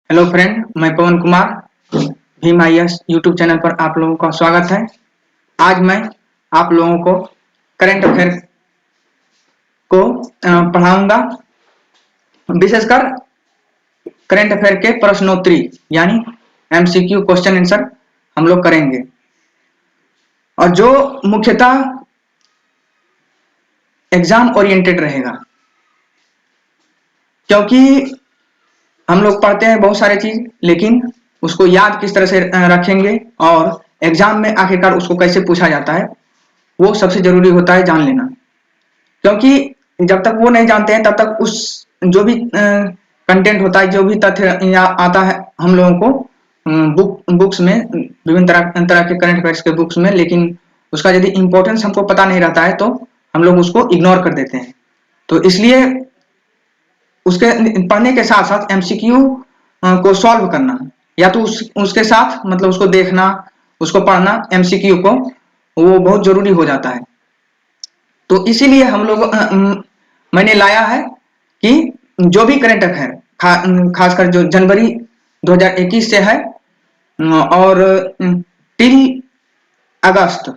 Hello friend, मैं Pawan Kumar Bhim IAS YouTube channel पर आप लोगों का स्वागत है। आज मैं आप लोगों को करंट अफेयर को पढ़ाऊंगा। विशेषकर करंट अफेयर के प्रश्नोत्तरी यानी MCQ क्वेश्चन आंसर हम लोग करेंगे, और जो मुख्यतः एग्जाम ओरिएंटेड रहेगा, क्योंकि हम लोग पढ़ते हैं बहुत सारे चीज, लेकिन उसको याद किस तरह से रखेंगे और एग्जाम में आखिरकार उसको कैसे पूछा जाता है, वो सबसे जरूरी होता है जान लेना। क्योंकि जब तक वो नहीं जानते हैं तब तक उस जो भी कंटेंट होता है, जो भी तथ्य आता है हम लोगों को बुक्स में, विभिन्न तरह के करंट अफेयर्स के बुक्स में, लेकिन उसका यदि इंपॉर्टेंस हमको पता नहीं रहता है तो हम लोग उसको इग्नोर कर देते हैं। तो इसलिए उसके पढ़ने के साथ साथ MCQ को सॉल्व करना, या तो उसके साथ मतलब उसको देखना, उसको पढ़ना, MCQ को, वो बहुत जरूरी हो जाता है। तो इसीलिए हम लोग मैंने लाया है कि जो भी करंट अफेयर खासकर जो जनवरी 2021 से है और टिल अगस्त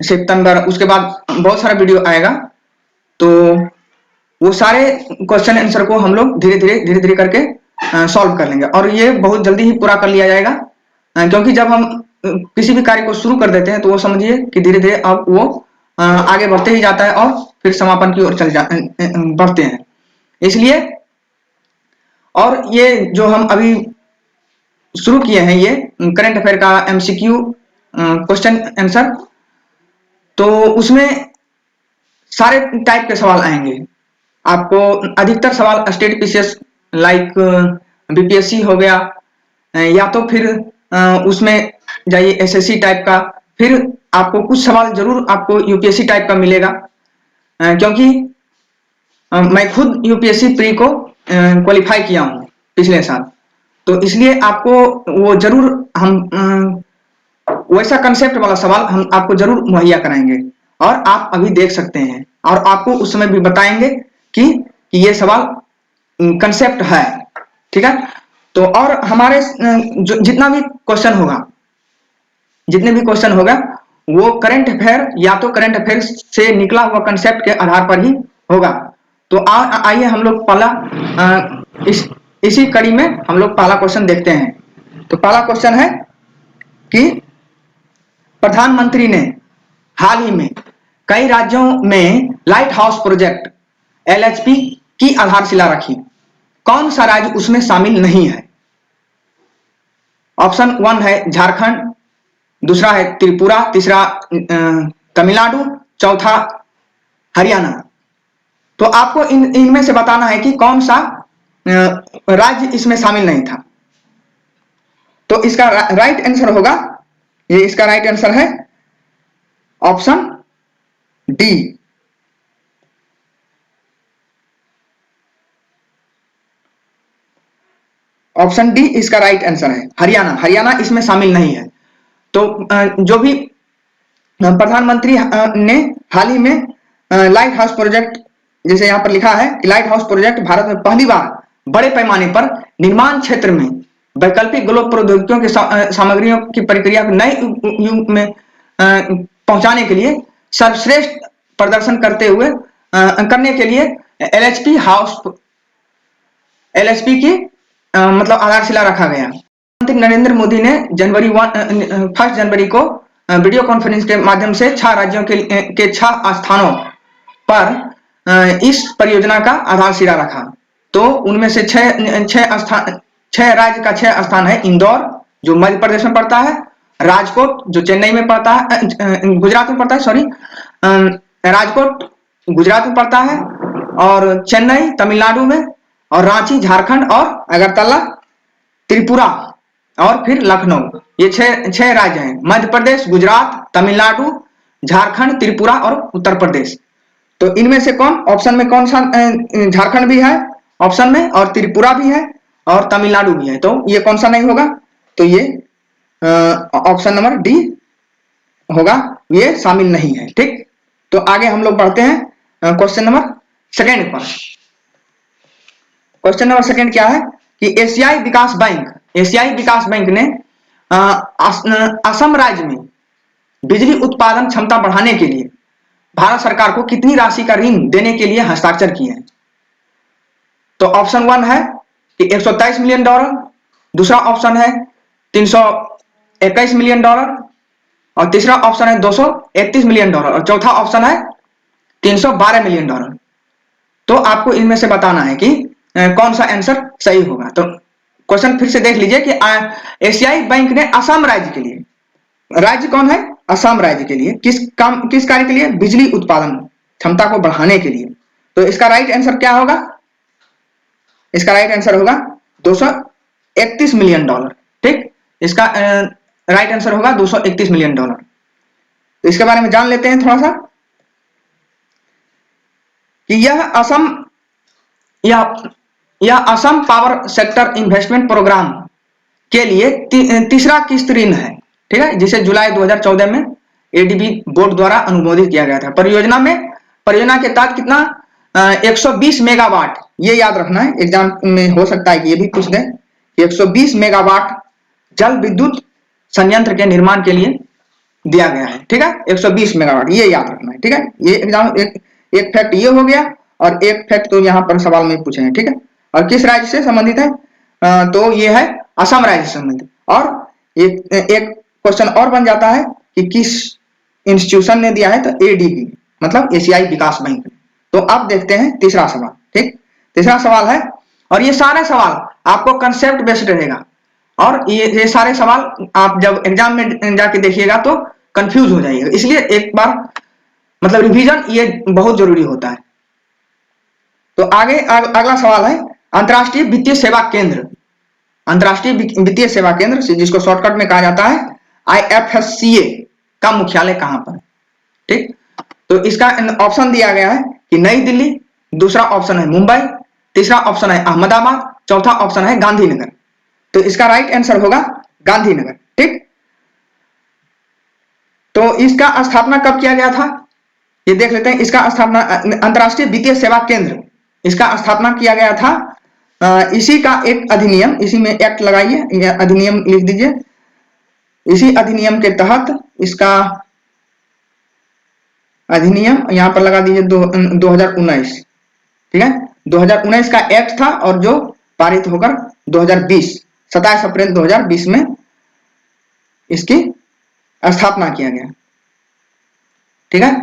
सितंबर, उसके बाद बहुत सारा वीडियो आएगा, तो वो सारे क्वेश्चन आंसर को हम लोग धीरे धीरे करके सॉल्व कर लेंगे, और ये बहुत जल्दी ही पूरा कर लिया जाएगा। क्योंकि जब हम किसी भी कार्य को शुरू कर देते हैं तो वो समझिए कि धीरे धीरे अब वो आगे बढ़ते ही जाता है और फिर समापन की ओर बढ़ते हैं। इसलिए, और ये जो हम अभी शुरू किए हैं ये करंट अफेयर का MCQ क्वेश्चन आंसर, तो उसमें सारे टाइप के सवाल आएंगे। आपको अधिकतर सवाल स्टेट PCS लाइक BPSC हो गया, या तो फिर उसमें जाइए SSC टाइप का, फिर आपको कुछ सवाल जरूर आपको UPSC टाइप का मिलेगा, क्योंकि मैं खुद UPSC प्री को क्वालिफाई किया हूँ पिछले साल, तो इसलिए आपको वो जरूर हम वैसा कंसेप्ट वाला सवाल हम आपको जरूर मुहैया कराएंगे, और आप अभी देख सकते हैं, और आपको उस समय भी बताएंगे कि ये सवाल कंसेप्ट है। ठीक है, तो और हमारे जितना भी क्वेश्चन होगा, जितने भी क्वेश्चन होगा, वो करंट अफेयर या तो करंट अफेयर से निकला हुआ कंसेप्ट के आधार पर ही होगा। तो आइए हम लोग पहला इसी कड़ी में हम लोग पहला क्वेश्चन देखते हैं। तो पहला क्वेश्चन है कि प्रधानमंत्री ने हाल ही में कई राज्यों में लाइट हाउस प्रोजेक्ट LHP की आधारशिला रखी, कौन सा राज्य उसमें शामिल नहीं है? ऑप्शन 1 है झारखंड, दूसरा है त्रिपुरा, तीसरा तमिलनाडु, चौथा हरियाणा। तो आपको इनमें से बताना है कि कौन सा राज्य इसमें शामिल नहीं था। तो इसका राइट आंसर होगा, ये इसका राइट आंसर है ऑप्शन डी। ऑप्शन डी इसका राइट आंसर है, हरियाणा। हरियाणा इसमें शामिल नहीं है। तो जो भी प्रधानमंत्री ने हाल ही में लाइट हाउस प्रोजेक्ट, जैसे यहाँ पर लिखा है कि लाइट हाउस प्रोजेक्ट भारत में पहली बार बड़े पैमाने पर निर्माण क्षेत्र में वैकल्पिक ग्लोब प्रौद्योगिकियों की सामग्रियों की प्रक्रिया को नए युग में पहुंचाने के लिए सर्वश्रेष्ठ प्रदर्शन करने के लिए LHP की मतलब आधारशिला रखा गया। प्रधानमंत्री नरेंद्र मोदी ने 1 जनवरी को वीडियो कॉन्फ्रेंस के माध्यम से 6 राज्यों के 6 स्थानों पर इस परियोजना का आधारशिला रखा। तो उनमें से 6 राज्य का 6 स्थान है। इंदौर जो मध्य प्रदेश में पड़ता है, राजकोट जो चेन्नई में पड़ता है, गुजरात में पड़ता है, सॉरी, राजकोट गुजरात में पड़ता है, और चेन्नई तमिलनाडु में, और रांची झारखंड, और अगरतला त्रिपुरा, और फिर लखनऊ। ये 6 राज्य हैं, मध्य प्रदेश, गुजरात, तमिलनाडु, झारखंड, त्रिपुरा और उत्तर प्रदेश। तो इनमें से कौन ऑप्शन में, कौन सा? झारखंड भी है ऑप्शन में, और त्रिपुरा भी है, और तमिलनाडु भी है। तो ये कौन सा नहीं होगा? तो ये ऑप्शन नंबर डी होगा, ये शामिल नहीं है। ठीक, तो आगे हम लोग बढ़ते हैं क्वेश्चन नंबर सेकेंड पर। क्वेश्चन नंबर सेकेंड क्या है कि एशियाई विकास बैंक ने असम राज्य में बिजली उत्पादन क्षमता बढ़ाने के लिए भारत सरकार को कितनी राशि का ऋण देने के लिए हस्ताक्षर किए हैं? तो ऑप्शन 1 है कि $123 मिलियन, दूसरा ऑप्शन है $321 मिलियन, और तीसरा ऑप्शन है $231 मिलियन, और चौथा ऑप्शन है $312 मिलियन। तो आपको इनमें से बताना है कि कौन सा आंसर सही होगा। तो क्वेश्चन फिर से देख लीजिए कि एशियाई बैंक ने असम राज्य के लिए, राज्य कौन है? असम राज्य के लिए किस कार्य के लिए? बिजली उत्पादन क्षमता को बढ़ाने के लिए। तो इसका राइट आंसर क्या होगा? इसका राइट आंसर होगा $231 मिलियन। ठीक, इसका राइट आंसर होगा $231 मिलियन। तो इसके बारे में जान लेते हैं थोड़ा सा कि यह Assam power sector investment program के लिए तीसरा किस्त ऋण है। ठीक है, जिसे जुलाई 2014 में एडीबी बोर्ड द्वारा अनुमोदित किया गया था। परियोजना के तहत कितना 120 मेगावाट, ये याद रखना है, एग्जाम में हो सकता है कि ये भी पूछ दे, 120 मेगावाट जल विद्युत संयंत्र के निर्माण के लिए दिया गया है। ठीक है, 120 मेगावाट, ये याद रखना है। ठीक है, ये एग्जाम एक फैक्ट ये हो गया, और एक फैक्ट तो यहाँ पर सवाल में पूछे हैं। ठीक है, और किस राज्य से संबंधित है? तो ये है असम राज्य से संबंधित। और एक क्वेश्चन और बन जाता है कि किस इंस्टीट्यूशन ने दिया है? तो एडीबी, मतलब एशियाई विकास बैंक। तो अब देखते हैं तीसरा सवाल। ठीक, तीसरा सवाल है, और ये सारे सवाल आपको कंसेप्ट बेस्ड रहेगा, और ये सारे सवाल आप जब एग्जाम में जाके देखिएगा तो कंफ्यूज हो जाइएगा, इसलिए एक बार मतलब रिवीजन ये बहुत जरूरी होता है। तो आगे अगला सवाल है, अंतरराष्ट्रीय वित्तीय सेवा केंद्र, अंतरराष्ट्रीय वित्तीय सेवा केंद्र जिसको शॉर्टकट में कहा जाता है IFSCA का मुख्यालय कहां पर? ठीक, तो इसका ऑप्शन दिया गया है कि नई दिल्ली, दूसरा ऑप्शन है मुंबई, तीसरा ऑप्शन है अहमदाबाद, चौथा ऑप्शन है गांधीनगर। तो इसका राइट आंसर होगा गांधीनगर। ठीक, तो इसका स्थापना कब किया गया था ये देख लेते हैं। इसका स्थापना अंतरराष्ट्रीय वित्तीय सेवा केंद्र, इसका स्थापना किया गया था इसी का एक अधिनियम, इसी में एक्ट लगाइए, अधिनियम लिख दीजिए, इसी अधिनियम के तहत इसका अधिनियम यहां पर लगा दीजिए 2019। ठीक है, 2019 का एक्ट था, और जो पारित होकर 2020 27 अप्रैल 2020 में इसकी स्थापना किया गया। ठीक है,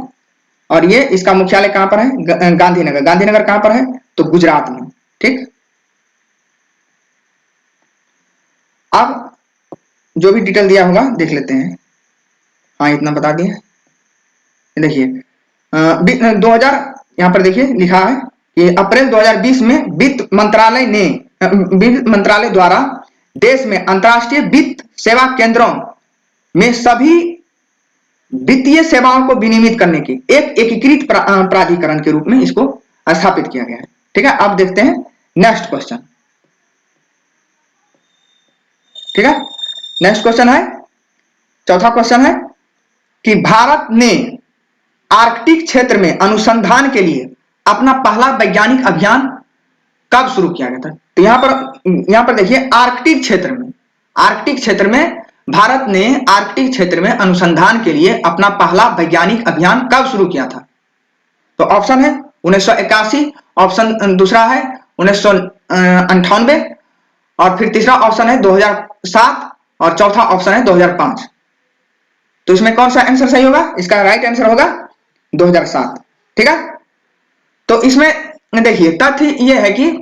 और ये इसका मुख्यालय कहां पर है? गांधीनगर। गांधीनगर कहां पर है? तो गुजरात में। ठीक, अब जो भी डिटेल दिया होगा देख लेते हैं। हाँ, इतना बता दिए। देखिए 2000 यहां पर देखिए लिखा है कि अप्रैल 2020 में वित्त मंत्रालय द्वारा देश में अंतरराष्ट्रीय वित्त सेवा केंद्रों में सभी वित्तीय सेवाओं को विनियमित करने की एक एकीकृत प्राधिकरण के रूप में इसको स्थापित किया गया है। ठीक है, अब देखते हैं नेक्स्ट क्वेश्चन। ठीक है, नेक्स्ट क्वेश्चन है, चौथा क्वेश्चन है कि भारत ने आर्कटिक क्षेत्र में अनुसंधान के लिए अपना पहला वैज्ञानिक अभियान कब शुरू किया गया था? तो यहां पर देखिए आर्कटिक क्षेत्र में भारत ने आर्कटिक क्षेत्र में अनुसंधान के लिए अपना पहला वैज्ञानिक अभियान कब शुरू किया था? तो ऑप्शन है 1981, ऑप्शन दूसरा है 1998, और फिर तीसरा ऑप्शन है 2007, और चौथा ऑप्शन है 2005। तो इसमें कौन सा आंसर सही होगा? इसका राइट आंसर होगा 2007। ठीक है, तो इसमें देखिए तथ्य यह है कि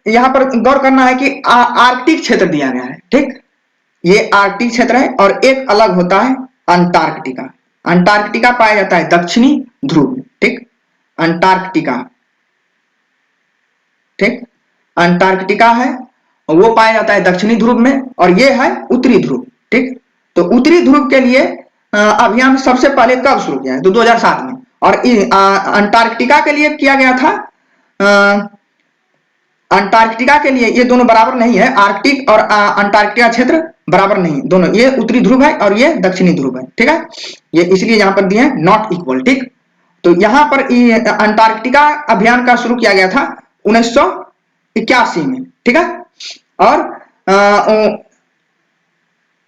यहां पर गौर करना है कि आर्कटिक क्षेत्र दिया गया है। ठीक, ये आर्कटिक क्षेत्र है, और एक अलग होता है अंटार्कटिका। अंटार्कटिका पाया जाता है दक्षिणी ध्रुव। ठीक, अंटार्कटिका, ठीक, अंटार्कटिका है, वो पाया जाता है दक्षिणी ध्रुव में, और ये है उत्तरी ध्रुव। ठीक, तो उत्तरी ध्रुव के लिए अभियान सबसे पहले कब शुरू किया है? तो 2007 में। और अंटार्कटिका के लिए किया गया था, अंटार्कटिका के लिए, ये दोनों बराबर नहीं है, आर्कटिक और अंटार्कटिका क्षेत्र बराबर नहीं, दोनों, ये उत्तरी ध्रुव है और ये दक्षिणी ध्रुव है। ठीक है, ये इसलिए यहां पर दिए नॉट इक्वल। ठीक, तो यहां पर अंटार्कटिका अभियान का शुरू किया गया था 1981 में, ठीक है। और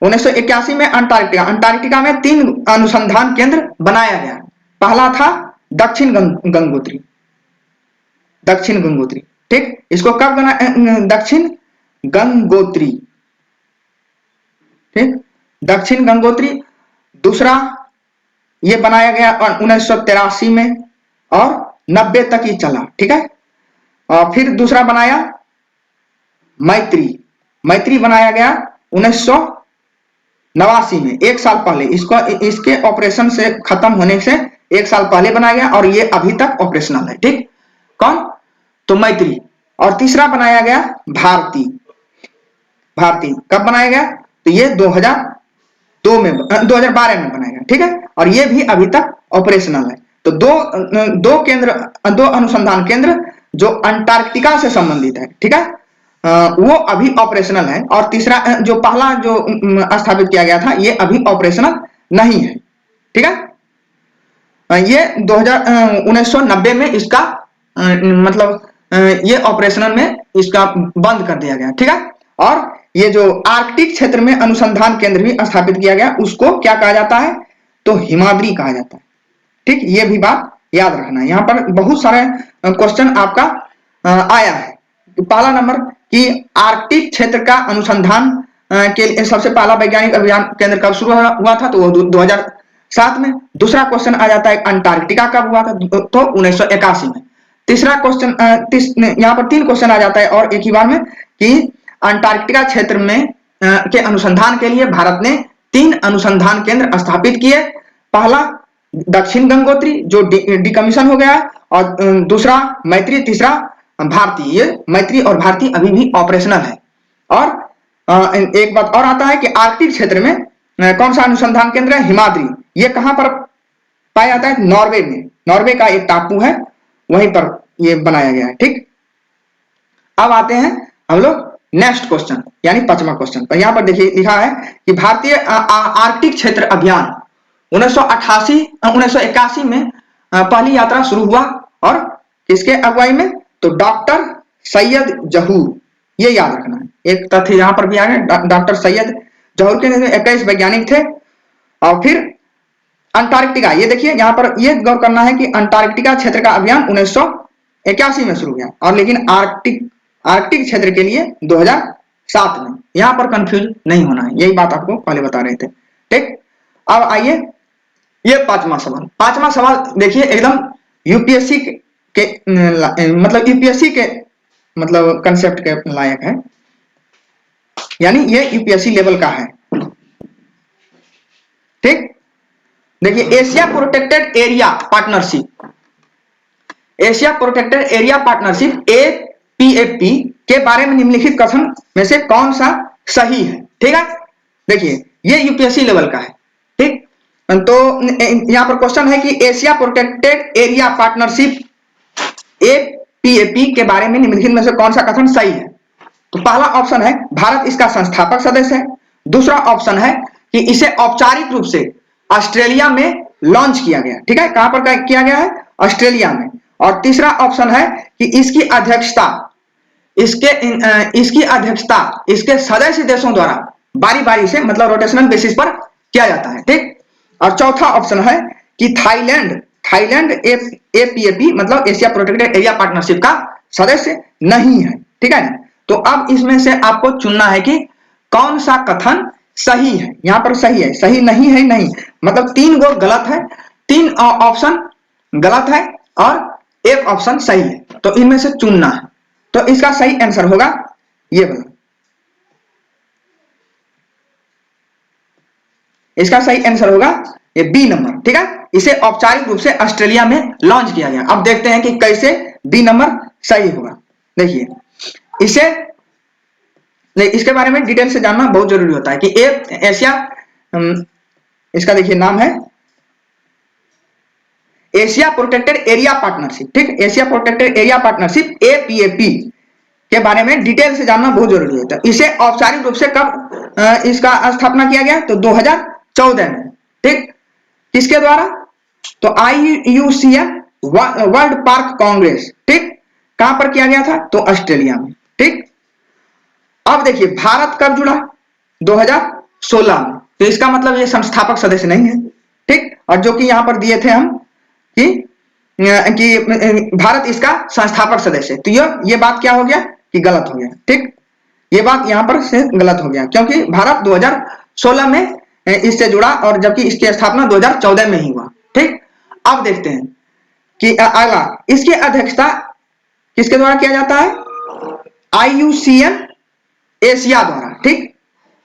1981 में अंटार्कटिका में 3 अनुसंधान केंद्र बनाया गया। पहला था दक्षिण गंगोत्री, ठीक। इसको कब बना, दक्षिण गंगोत्री, ठीक, दक्षिण गंगोत्री। दूसरा ये बनाया गया 1983 में और 90 तक ये चला, ठीक है। और फिर दूसरा बनाया मैत्री बनाया गया 1989 में, 1 साल पहले। इसके ऑपरेशन से खत्म होने से 1 साल पहले बनाया गया और ये अभी तक ऑपरेशनल है, ठीक। कौन? तो मैत्री। और तीसरा बनाया गया भारती। कब बनाया गया? तो ये 2012 में बनाया गया, ठीक है। और ये भी अभी तक ऑपरेशनल है। तो दो अनुसंधान केंद्र जो अंटार्कटिका से संबंधित है, ठीक है, वो अभी ऑपरेशनल है। और तीसरा जो पहला जो स्थापित किया गया था ये अभी ऑपरेशनल नहीं है, ठीक है। ये 1990 में इसका मतलब ये ऑपरेशनल में इसका बंद कर दिया गया, ठीक है। और ये जो आर्कटिक क्षेत्र में अनुसंधान केंद्र भी स्थापित किया गया उसको क्या कहा जाता है? तो हिमाद्री कहा जाता है, ठीक। ये भी बात याद रखना है। यहाँ पर बहुत सारे क्वेश्चन आपका आया है। पहला नंबर कि आर्कटिक क्षेत्र का अनुसंधान के लिए सबसे पहला वैज्ञानिक अभियान केंद्र कब शुरू हुआ था? तो वो 2007 में। दूसरा क्वेश्चन आ जाता है अंटार्कटिका कब हुआ था? तो 1981 में। तीसरा क्वेश्चन यहाँ पर 3 क्वेश्चन आ जाता है और एक ही बार में कि अंटार्कटिका क्षेत्र में के अनुसंधान के लिए भारत ने 3 अनुसंधान केंद्र स्थापित किए। पहला दक्षिण गंगोत्री जो डिकमीशन हो गया और दूसरा मैत्री, तीसरा भारती। ये मैत्री और भारती अभी भी ऑपरेशनल है। और एक बात और आता है कि आर्कटिक क्षेत्र में कौन सा अनुसंधान केंद्र है? हिमाद्री। ये कहां पर पाया जाता है? नॉर्वे में। नॉर्वे का एक टापू है, वहीं पर ये बनाया गया है, ठीक। अब आते हैं हम लोग नेक्स्ट क्वेश्चन यानी 5वां क्वेश्चन पर। यहां पर देखिए लिखा है कि भारतीय आर्कटिक क्षेत्र अभियान 1981 में पहली यात्रा शुरू हुआ और किसके अगुवाई में? तो डॉक्टर सैयद जहूर। ये याद रखना है। एक तथ्य यहां पर भी आ गया, डॉक्टर सैयद जहूर के 21 वैज्ञानिक थे। और फिर अंटार्कटिका, ये देखिए यहां पर ये गौर करना है कि अंटार्कटिका क्षेत्र का अभियान 1981 में शुरू हुआ और लेकिन आर्कटिक क्षेत्र के लिए 2007 में। यहां पर कंफ्यूज नहीं होना है, यही बात आपको पहले बता रहे थे, ठीक। अब आइए ये 5वां सवाल। 5वां सवाल देखिए एकदम यूपीएससी के मतलब कंसेप्ट के लायक है, यानी ये यूपीएससी लेवल का है, ठीक। देखिए एशिया प्रोटेक्टेड एरिया पार्टनरशिप एपीएपी के बारे में निम्नलिखित कथन में से कौन सा सही है? ठीक है, देखिए ये यूपीएससी लेवल का है, ठीक। तो यहां पर क्वेश्चन है कि एशिया प्रोटेक्टेड एरिया पार्टनरशिप एपीएपी के बारे में निम्नलिखित में से कौन सा कथन सही है? तो पहला ऑप्शन है भारत इसका संस्थापक सदस्य है। दूसरा ऑप्शन है कि इसे औपचारिक रूप से ऑस्ट्रेलिया में लॉन्च किया गया, ठीक है। कहां पर किया गया है? ऑस्ट्रेलिया में। और तीसरा ऑप्शन है कि इसकी अध्यक्षता इसके सदस्य देशों द्वारा बारी बारी से मतलब रोटेशनल बेसिस पर किया जाता है, ठीक। और चौथा ऑप्शन है कि थाईलैंड एपीएपी मतलब एशिया प्रोटेक्टेड एरिया पार्टनरशिप का सदस्य नहीं है, ठीक है। तो अब इसमें से आपको चुनना है कि कौन सा कथन सही है। यहां पर सही है, सही नहीं है, नहीं मतलब 3 गो गलत है, 3 ऑप्शन गलत है और 1 ऑप्शन सही है। तो इनमें से चुनना है। तो इसका सही आंसर होगा ये वाला। इसका सही आंसर होगा ये बी नंबर, ठीक है। इसे औपचारिक रूप से ऑस्ट्रेलिया में लॉन्च किया गया। अब देखते हैं कि कैसे बी नंबर सही होगा। देखिए इसके बारे में डिटेल से जानना बहुत जरूरी होता है कि एशिया, इसका देखिए नाम है एशिया प्रोटेक्टेड एरिया पार्टनरशिप, ठीक। एशिया प्रोटेक्टेड एरिया पार्टनरशिप एपीएपी के बारे में डिटेल से जानना बहुत जरूरी है। तो इसे औपचारिक रूप से कब इसका स्थापना किया गया? तो 2014 में, ठीक। किसके द्वारा? तो IUCN वर्ल्ड पार्क कांग्रेस, ठीक, कहां पर किया गया था? तो ऑस्ट्रेलिया में। ठीक, अब देखिए भारत कब जुड़ा? 2016 में। तो इसका मतलब ये संस्थापक सदस्य नहीं है। ठीक, और जो कि यहां पर दिए थे हम कि भारत इसका संस्थापक सदस्य है, तो ये बात क्या हो गया कि गलत हो गया। ठीक, ये बात यहां पर से गलत हो गया, क्योंकि भारत 2016 में इससे जुड़ा और जबकि इसकी स्थापना 2014 में ही हुआ। ठीक, अब देखते हैं कि अगला, इसकी अध्यक्षता किसके द्वारा किया जाता है? IUCN एशिया द्वारा। ठीक,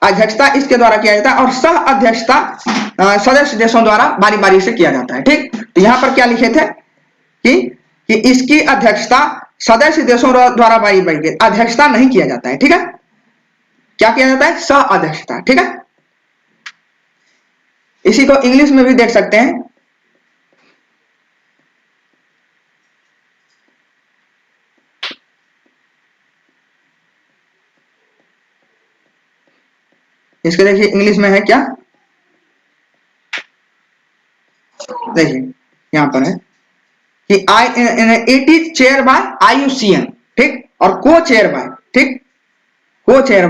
अध्यक्षता इसके द्वारा किया जाता है और सह अध्यक्षता सदस्य देशों द्वारा बारी बारी से किया जाता है। ठीक, तो यहां पर क्या लिखे थे कि इसकी अध्यक्षता सदस्य देशों द्वारा बारी बारी, अध्यक्षता नहीं किया जाता है। ठीक है, क्या किया जाता है? सह अध्यक्षता। ठीक है, इसी को इंग्लिश में भी देख सकते हैं। इसके देखिए इंग्लिश में है क्या, देखिए यहां पर है कि it is chair by IUCN। ठीक, और को चेयर बाय, ठीक, को chair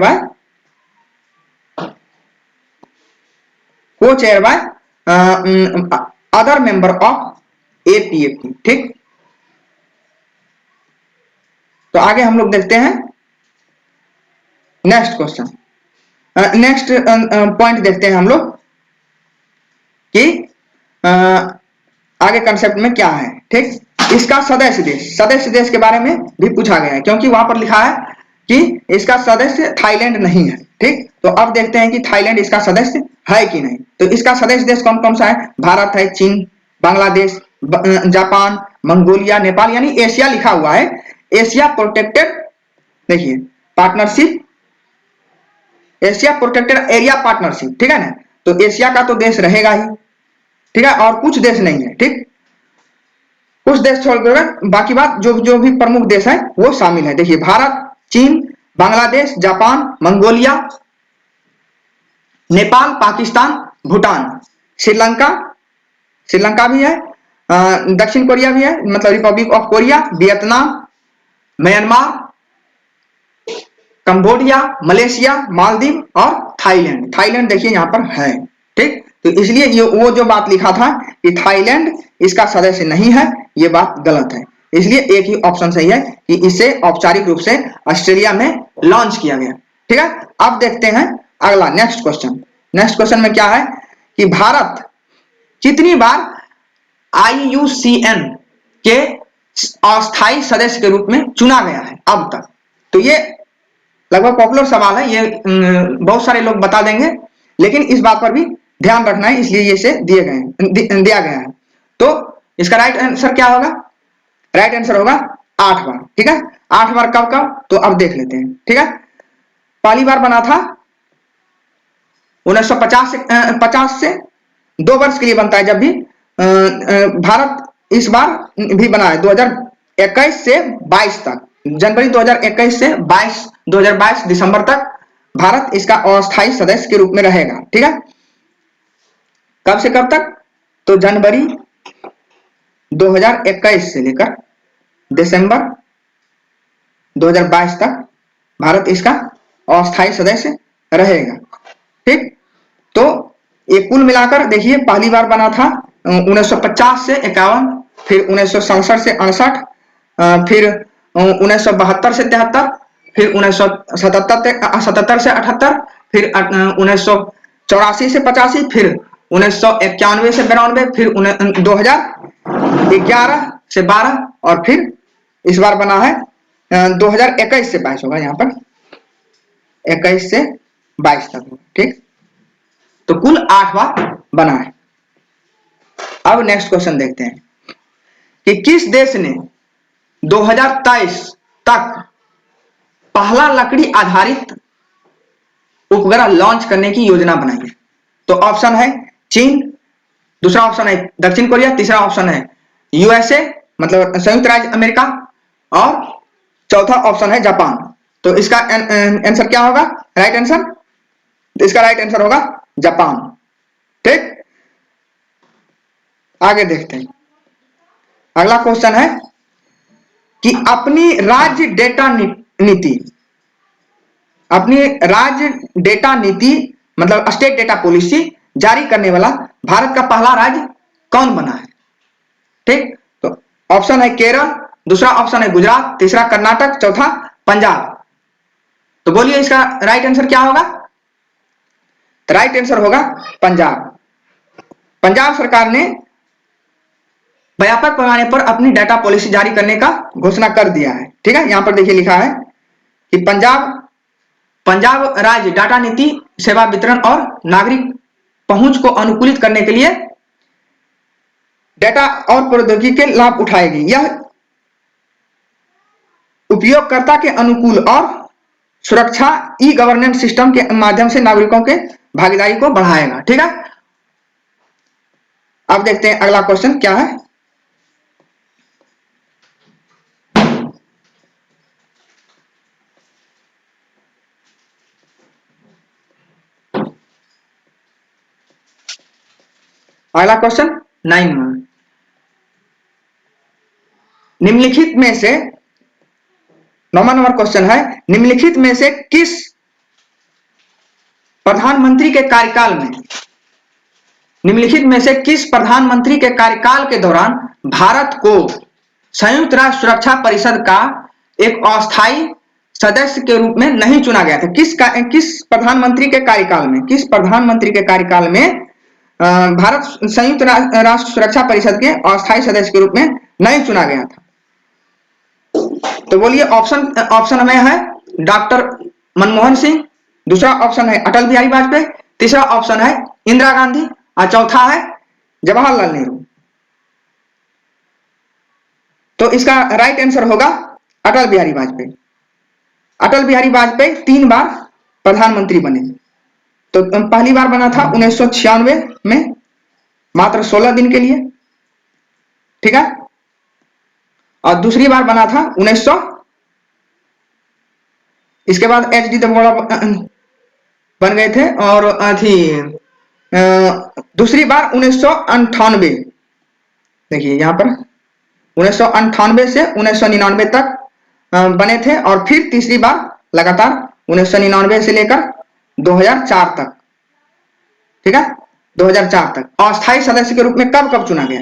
by other member of APAP। ठीक, तो आगे हम लोग देखते हैं नेक्स्ट क्वेश्चन, नेक्स्ट पॉइंट देखते हैं हम लोग कि आगे कंसेप्ट में क्या है। ठीक, इसका सदस्य देश के बारे में भी पूछा गया है, क्योंकि वहां पर लिखा है कि इसका सदस्य थाईलैंड नहीं है। ठीक, तो अब देखते हैं कि थाईलैंड इसका सदस्य है कि नहीं। तो इसका सदस्य देश कौन कौन सा है? भारत है, चीन, बांग्लादेश, जापान, मंगोलिया, नेपाल, यानी एशिया लिखा हुआ है। एशिया प्रोटेक्टेड, देखिए partnership, Asia protected area partnership. ठीक है ना, तो एशिया का तो देश रहेगा ही। ठीक है, और कुछ देश नहीं है। ठीक, कुछ देश छोड़कर बाकी बात जो जो भी प्रमुख देश है वो शामिल है। देखिए भारत, चीन, बांग्लादेश, जापान, मंगोलिया, नेपाल, पाकिस्तान, भूटान, श्रीलंका, श्रीलंका भी है, दक्षिण कोरिया भी है, मतलब Republic of Korea, Vietnam, Myanmar, Cambodia, Malaysia, Maldives और थाईलैंड। थाईलैंड देखिए यहां पर है। ठीक, तो इसलिए ये वो जो बात लिखा था कि थाईलैंड इसका सदस्य नहीं है, ये बात गलत है। इसलिए एक ही ऑप्शन सही है कि इसे औपचारिक रूप से ऑस्ट्रेलिया में लॉन्च किया गया। ठीक है, अब देखते हैं अगला नेक्स्ट क्वेश्चन। नेक्स्ट क्वेश्चन में क्या है कि भारत कितनी बार IUCN के अस्थायी सदस्य के रूप में चुना गया है अब तक? तो ये लगभग पॉपुलर सवाल है, ये बहुत सारे लोग बता देंगे, लेकिन इस बात पर भी ध्यान रखना है, इसलिए ये से दिया गया है। तो इसका राइट आंसर क्या होगा? राइट आंसर होगा 8 बार। ठीक है, 8 बार कब कब, तो अब देख लेते हैं। ठीक है, पहली बार बना था 1950 से 2 वर्ष के लिए बनता है जब भी भारत इस बार भी बना है 2021 से 22 तक, जनवरी 2021 से 2022 दिसंबर तक भारत इसका अस्थायी सदस्य के रूप में रहेगा। ठीक है, कब से कब तक? तो जनवरी 2021 से लेकर दिसंबर 2022 तक भारत इसका अस्थायी सदस्य रहेगा। ठीक, तो ये कुल मिलाकर देखिए पहली बार बना था 1950 से 51, फिर 1967 से 68, फिर 1972 से 73, फिर 1977 से 78, फिर 1984 से 85, फिर 1991 से 92, फिर 2011 से 12 और फिर इस बार बना है 2021 से 22 होगा, यहाँ पर 21 से 22 तक होगा। ठीक, तो कुल 8 बार बना है। अब नेक्स्ट क्वेश्चन देखते हैं कि किस देश ने 2023 तक पहला लकड़ी आधारित उपग्रह लॉन्च करने की योजना बनाई है? तो ऑप्शन है चीन, दूसरा ऑप्शन है दक्षिण कोरिया, तीसरा ऑप्शन है USA मतलब संयुक्त राज्य अमेरिका, और चौथा ऑप्शन है जापान। तो इसका आंसर क्या होगा? राइट आंसर, तो इसका राइट आंसर होगा जापान। ठीक, आगे देखते हैं। अगला क्वेश्चन है कि अपनी राज्य डेटा नीति, अपनी राज्य डेटा नीति मतलब स्टेट डेटा पॉलिसी जारी करने वाला भारत का पहला राज्य कौन बना है? ठीक, तो ऑप्शन है केरल, दूसरा ऑप्शन है गुजरात, तीसरा कर्नाटक, चौथा पंजाब। तो बोलिए इसका राइट आंसर क्या होगा? राइट आंसर होगा पंजाब। पंजाब सरकार ने व्यापक पैमाने पर अपनी डाटा पॉलिसी जारी करने का घोषणा कर दिया है। ठीक है, यहां पर देखिए लिखा है कि पंजाब राज्य डाटा नीति, सेवा वितरण और नागरिक पहुंच को अनुकूलित करने के लिए डाटा और प्रौद्योगिकी के लाभ उठाएगी। यह उपयोगकर्ता के अनुकूल और सुरक्षा ई गवर्नेंस सिस्टम के माध्यम से नागरिकों के भागीदारी को बढ़ाएगा। ठीक है, अब देखते हैं अगला क्वेश्चन क्या है। अगला क्वेश्चन 9 में, निम्नलिखित में से 9वां नंबर क्वेश्चन है, निम्नलिखित में से किस प्रधानमंत्री के कार्यकाल में, निम्नलिखित में से किस प्रधानमंत्री के कार्यकाल के दौरान भारत को संयुक्त राष्ट्र सुरक्षा परिषद का एक अस्थायी सदस्य के रूप में नहीं चुना गया था? किस प्रधानमंत्री के कार्यकाल में, किस प्रधानमंत्री के कार्यकाल में भारत संयुक्त राष्ट्र सुरक्षा परिषद के अस्थायी सदस्य के रूप में नहीं चुना गया था? तो बोलिए ऑप्शन में है डॉक्टर मनमोहन सिंह, दूसरा ऑप्शन है अटल बिहारी वाजपेयी, तीसरा ऑप्शन है इंदिरा गांधी और चौथा है जवाहरलाल नेहरू। तो इसका राइट आंसर होगा अटल बिहारी वाजपेयी। अटल बिहारी वाजपेयी 3 बार प्रधानमंत्री बने। तो पहली बार बना था 1996 में, मात्र 16 दिन के लिए। ठीक है, और दूसरी बार बना था 1900, इसके बाद एच डी देवेगौड़ा बन गए थे, और थी दूसरी बार 1998, देखिए यहां पर 1998 से 1999 तक बने थे, और फिर तीसरी बार लगातार 1999 से लेकर 2004 तक। ठीक है, 2004 तक अस्थायी सदस्य के रूप में कब कब चुना गया?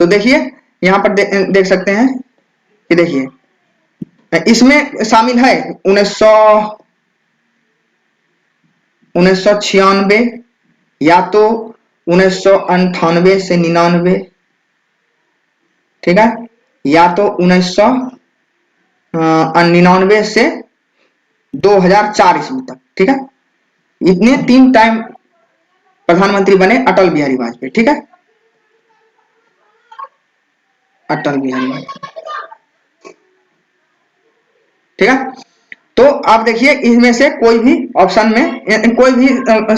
तो देखिए यहां पर देख सकते हैं कि देखिए इसमें शामिल है 1996 या तो 1998 से 99, ठीक है, या तो 1999 से 2004 ईस्वी तक। ठीक है, इतने 3 टाइम प्रधानमंत्री बने अटल बिहारी वाजपेयी। ठीक है, अटल बिहारी वाजपेयी। ठीक है, तो आप देखिए इसमें से कोई भी ऑप्शन में, कोई भी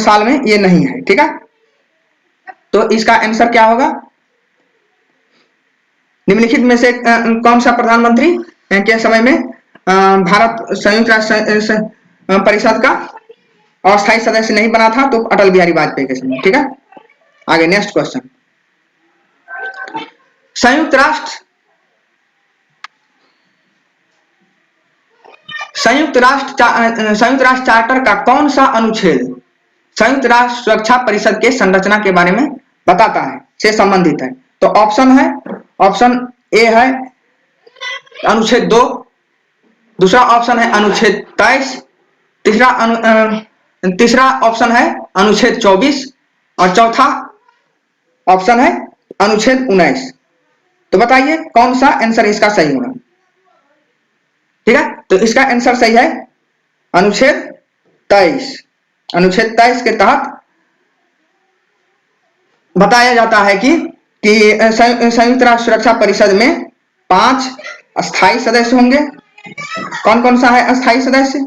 साल में ये नहीं है। ठीक है, तो इसका आंसर क्या होगा? निम्नलिखित में से कौन सा प्रधानमंत्री के समय में भारत संयुक्त राष्ट्र परिषद का अस्थायी सदस्य नहीं बना था? तो अटल बिहारी वाजपेयी के समय। ठीक है, आगे नेक्स्ट क्वेश्चन, संयुक्त राष्ट्र चार्टर का कौन सा अनुच्छेद संयुक्त राष्ट्र सुरक्षा परिषद के संरचना के बारे में बताता है, से संबंधित है? तो ऑप्शन है, ऑप्शन ए है अनुच्छेद 2, दूसरा ऑप्शन है अनुच्छेद 23, तीसरा ऑप्शन है अनुच्छेद 24 और चौथा ऑप्शन है अनुच्छेद 19। तो बताइए कौन सा आंसर इसका सही होगा? ठीक है, तो इसका आंसर सही है अनुच्छेद 23। अनुच्छेद 23 के तहत बताया जाता है कि संयुक्त राष्ट्र सुरक्षा परिषद में 5 अस्थायी सदस्य होंगे। कौन कौन सा है अस्थायी सदस्य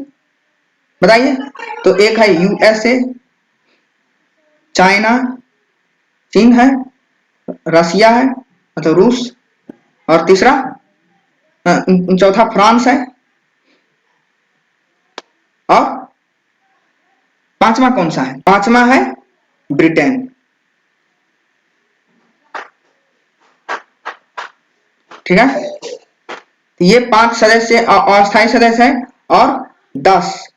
बताइए? तो एक है यूएसए, चाइना, चीन है, रसिया है मतलब रूस, और तीसरा चौथा फ्रांस है, और पांचवा कौन सा है? पांचवा है ब्रिटेन। ठीक है, तो ये 5 सदस्य अस्थायी सदस्य है और 10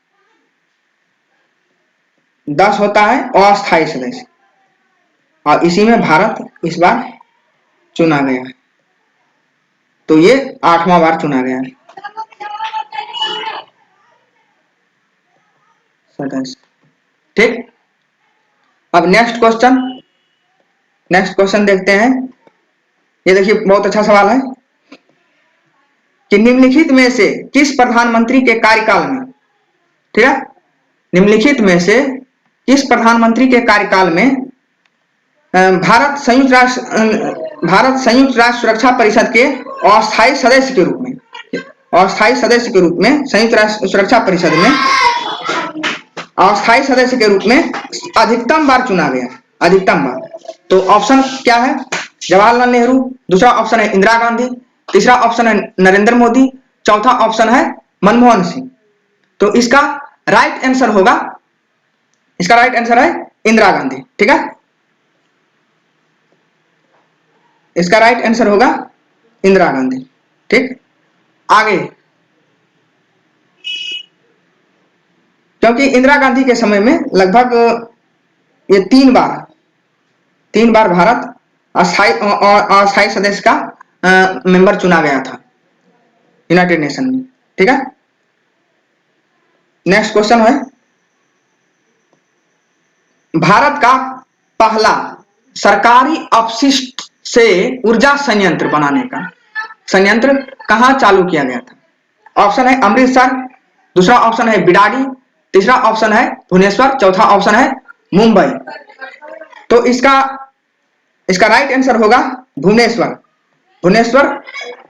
होता है अस्थायी सदस्य, और इसी में भारत इस बार चुना गया है। तो ये 8वां बार चुना गया है सदस्य। ठीक, अब नेक्स्ट क्वेश्चन देखते हैं। ये देखिए बहुत अच्छा सवाल है कि निम्नलिखित में से किस प्रधानमंत्री के कार्यकाल में, ठीक है, निम्नलिखित में से किस प्रधानमंत्री के कार्यकाल में भारत संयुक्त राष्ट्र सुरक्षा परिषद के अस्थायी सदस्य के रूप में संयुक्त राष्ट्र सुरक्षा परिषद में अस्थायी सदस्य के रूप में अधिकतम बार चुना गया, अधिकतम बार। तो ऑप्शन क्या है? जवाहरलाल नेहरू, दूसरा ऑप्शन है इंदिरा गांधी, तीसरा ऑप्शन है नरेंद्र मोदी, चौथा ऑप्शन है मनमोहन सिंह। तो इसका राइट आंसर है इंदिरा गांधी। ठीक है, इसका राइट आंसर होगा इंदिरा गांधी। ठीक, आगे, क्योंकि इंदिरा गांधी के समय में लगभग ये 3 बार भारत अस्थायी सदस्य का मेंबर चुना गया था यूनाइटेड नेशन में। ठीक है, नेक्स्ट क्वेश्चन है, भारत का पहला सरकारी अपशिष्ट से ऊर्जा संयंत्र बनाने का संयंत्र कहां चालू किया गया था? ऑप्शन है अमृतसर, दूसरा ऑप्शन है बिडाडी, तीसरा ऑप्शन है भुवनेश्वर, चौथा ऑप्शन है मुंबई। तो इसका राइट आंसर होगा भुवनेश्वर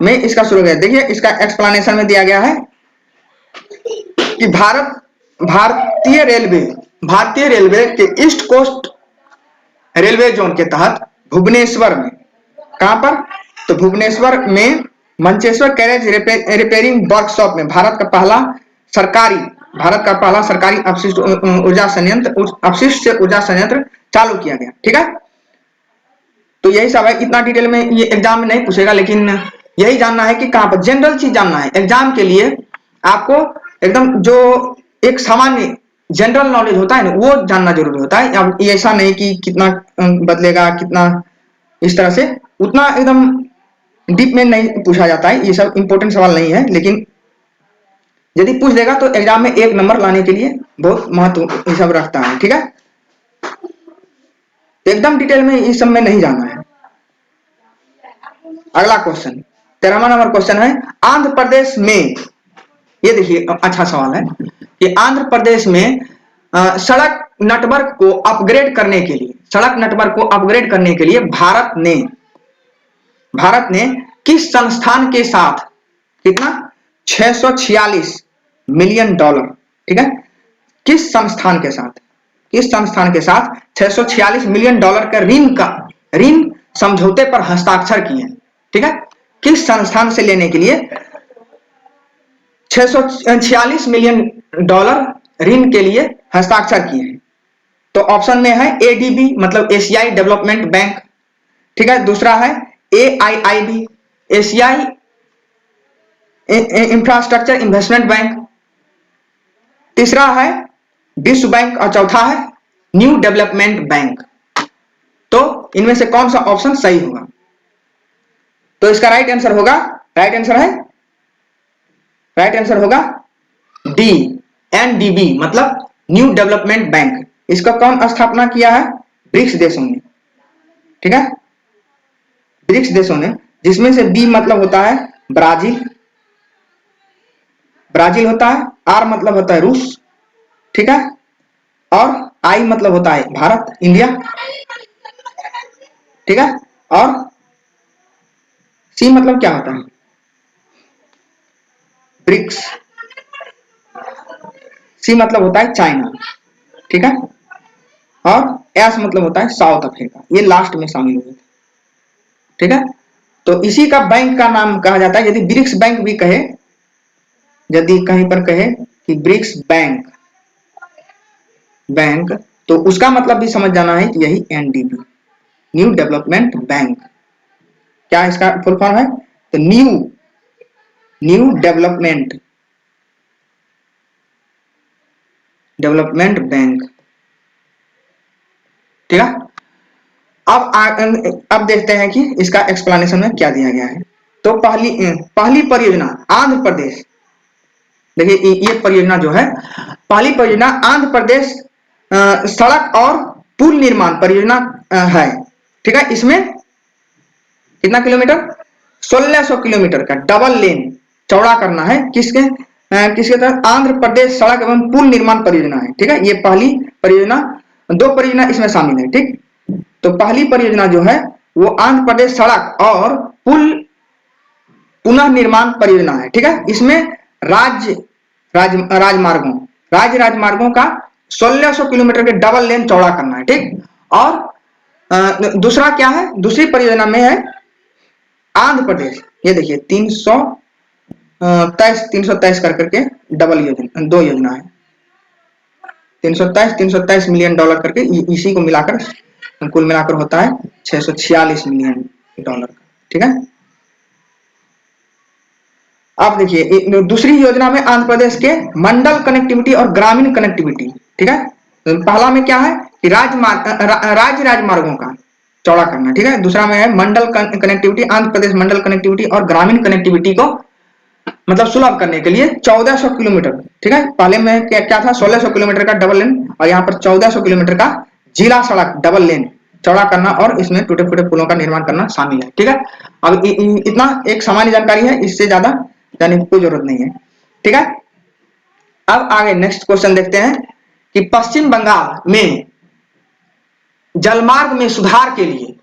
में इसका शुरू गया। देखिए इसका एक्सप्लेनेशन में दिया गया है कि भारतीय रेलवे के ईस्ट कोस्ट रेलवे जोन के तहत भुवनेश्वर में, कहां पर? तो भुवनेश्वर में मंचेश्वर कैरेज रिपेयरिंग वर्कशॉप में भारत का पहला सरकारी अपशिष्ट से ऊर्जा संयंत्र चालू किया गया। ठीक है, तो यही सब है। इतना डिटेल में ये एग्जाम में नहीं पूछेगा, लेकिन यही जानना है कि कहां पर, जनरल चीज जानना है एग्जाम के लिए। आपको एकदम जो एक सामान्य जनरल नॉलेज होता है ना, वो जानना जरूरी होता है। अब ऐसा नहीं कि कितना बदलेगा, कितना इस तरह से, उतना एकदम डीप में नहीं पूछा जाता है। ये सब इंपॉर्टेंट सवाल नहीं है, लेकिन यदि पूछ देगा तो एग्जाम में 1 नंबर लाने के लिए बहुत महत्व ये सब रखता है। ठीक है, एकदम डिटेल में इस सब में नहीं जाना है। अगला क्वेश्चन, 13वां नंबर क्वेश्चन है, आंध्र प्रदेश में, ये देखिए अच्छा सवाल है कि आंध्र प्रदेश में सड़क नेटवर्क को अपग्रेड करने के लिए भारत ने किस संस्थान के साथ कितना? 646 मिलियन डॉलर। ठीक है, किस संस्थान के साथ 646 मिलियन डॉलर का ऋण समझौते पर हस्ताक्षर किए हैं। ठीक है, किस संस्थान से लेने के लिए 646 मिलियन डॉलर ऋण के लिए हस्ताक्षर किए हैं? तो ऑप्शन में है एडीबी मतलब एशियाई डेवलपमेंट बैंक। ठीक है, दूसरा है एआईआईबी एशियाई इंफ्रास्ट्रक्चर इन्वेस्टमेंट बैंक, तीसरा है विश्व बैंक और चौथा है न्यू डेवलपमेंट बैंक। तो इनमें से कौन सा ऑप्शन सही होगा? तो इसका राइट आंसर होगा डी, एनडीबी मतलब न्यू डेवलपमेंट बैंक। इसका कौन स्थापना किया है? ब्रिक्स देशों ने। ठीक है, ब्रिक्स देशों ने, जिसमें से बी मतलब होता है ब्राजील होता है, आर मतलब होता है रूस, ठीक है, और आई मतलब होता है भारत, इंडिया, ठीक है, और सी मतलब क्या होता है? ब्रिक्स। सी मतलब होता है चाइना, ठीक है, और एस मतलब होता है साउथ अफ्रीका। ये लास्ट में शामिल हुए थे। ठीक है, तो इसी का बैंक का नाम कहा जाता है। यदि ब्रिक्स बैंक भी कहे, यदि कहीं पर कहे कि ब्रिक्स बैंक, तो उसका मतलब भी समझ जाना है कि यही एनडीबी, न्यू डेवलपमेंट बैंक। क्या इसका फुल फॉर्म है? तो न्यू न्यू डेवलपमेंट बैंक। ठीक है। अब देखते हैं कि इसका एक्सप्लेनेशन में क्या दिया गया है। तो पहली परियोजना आंध्र प्रदेश, देखिए ये परियोजना जो है, पहली परियोजना आंध्र प्रदेश सड़क और पुल निर्माण परियोजना है। ठीक है। इसमें कितना किलोमीटर, 1600 किलोमीटर का डबल लेन चौड़ा करना है। किसके तहत, आंध्र प्रदेश सड़क एवं पुल निर्माण परियोजना है। ठीक है। ये पहली परियोजना, 2 परियोजना इसमें शामिल है। ठीक। तो पहली परियोजना जो है वो आंध्र प्रदेश सड़क और पुल पुनः निर्माण परियोजना है। ठीक है। इसमें राज्य राजमार्गों का 1600 किलोमीटर के डबल लेन चौड़ा करना है। ठीक। और दूसरा क्या है, दूसरी परियोजना में है आंध्र प्रदेश, ये देखिए 323 करके डबल योजना, 2 योजना है, 323 मिलियन डॉलर करके, इसी को मिलाकर कुल मिलाकर होता है 646 मिलियन डॉलर। ठीक है। अब देखिए दूसरी योजना में आंध्र प्रदेश के मंडल कनेक्टिविटी और ग्रामीण कनेक्टिविटी। ठीक है। तो पहला में क्या है कि राज्य राजमार्गों का चौड़ा करना। ठीक है। दूसरा में है मंडल कनेक्टिविटी, आंध्र प्रदेश मंडल कनेक्टिविटी और ग्रामीण कनेक्टिविटी को मतलब सुलभ करने के लिए 1400 किलोमीटर। ठीक है। पहले में क्या था, 1600 किलोमीटर का डबल लेन, और यहाँ पर 1400 किलोमीटर का जिला सड़क डबल लेन चौड़ा करना और इसमें टूटे फूटे पुलों का निर्माण करना शामिल है। ठीक है। अब इतना एक सामान्य जानकारी है, इससे ज्यादा जानने की कोई जरूरत नहीं है। ठीक है। अब आगे नेक्स्ट क्वेश्चन देखते हैं कि पश्चिम बंगाल में जलमार्ग में सुधार के लिए,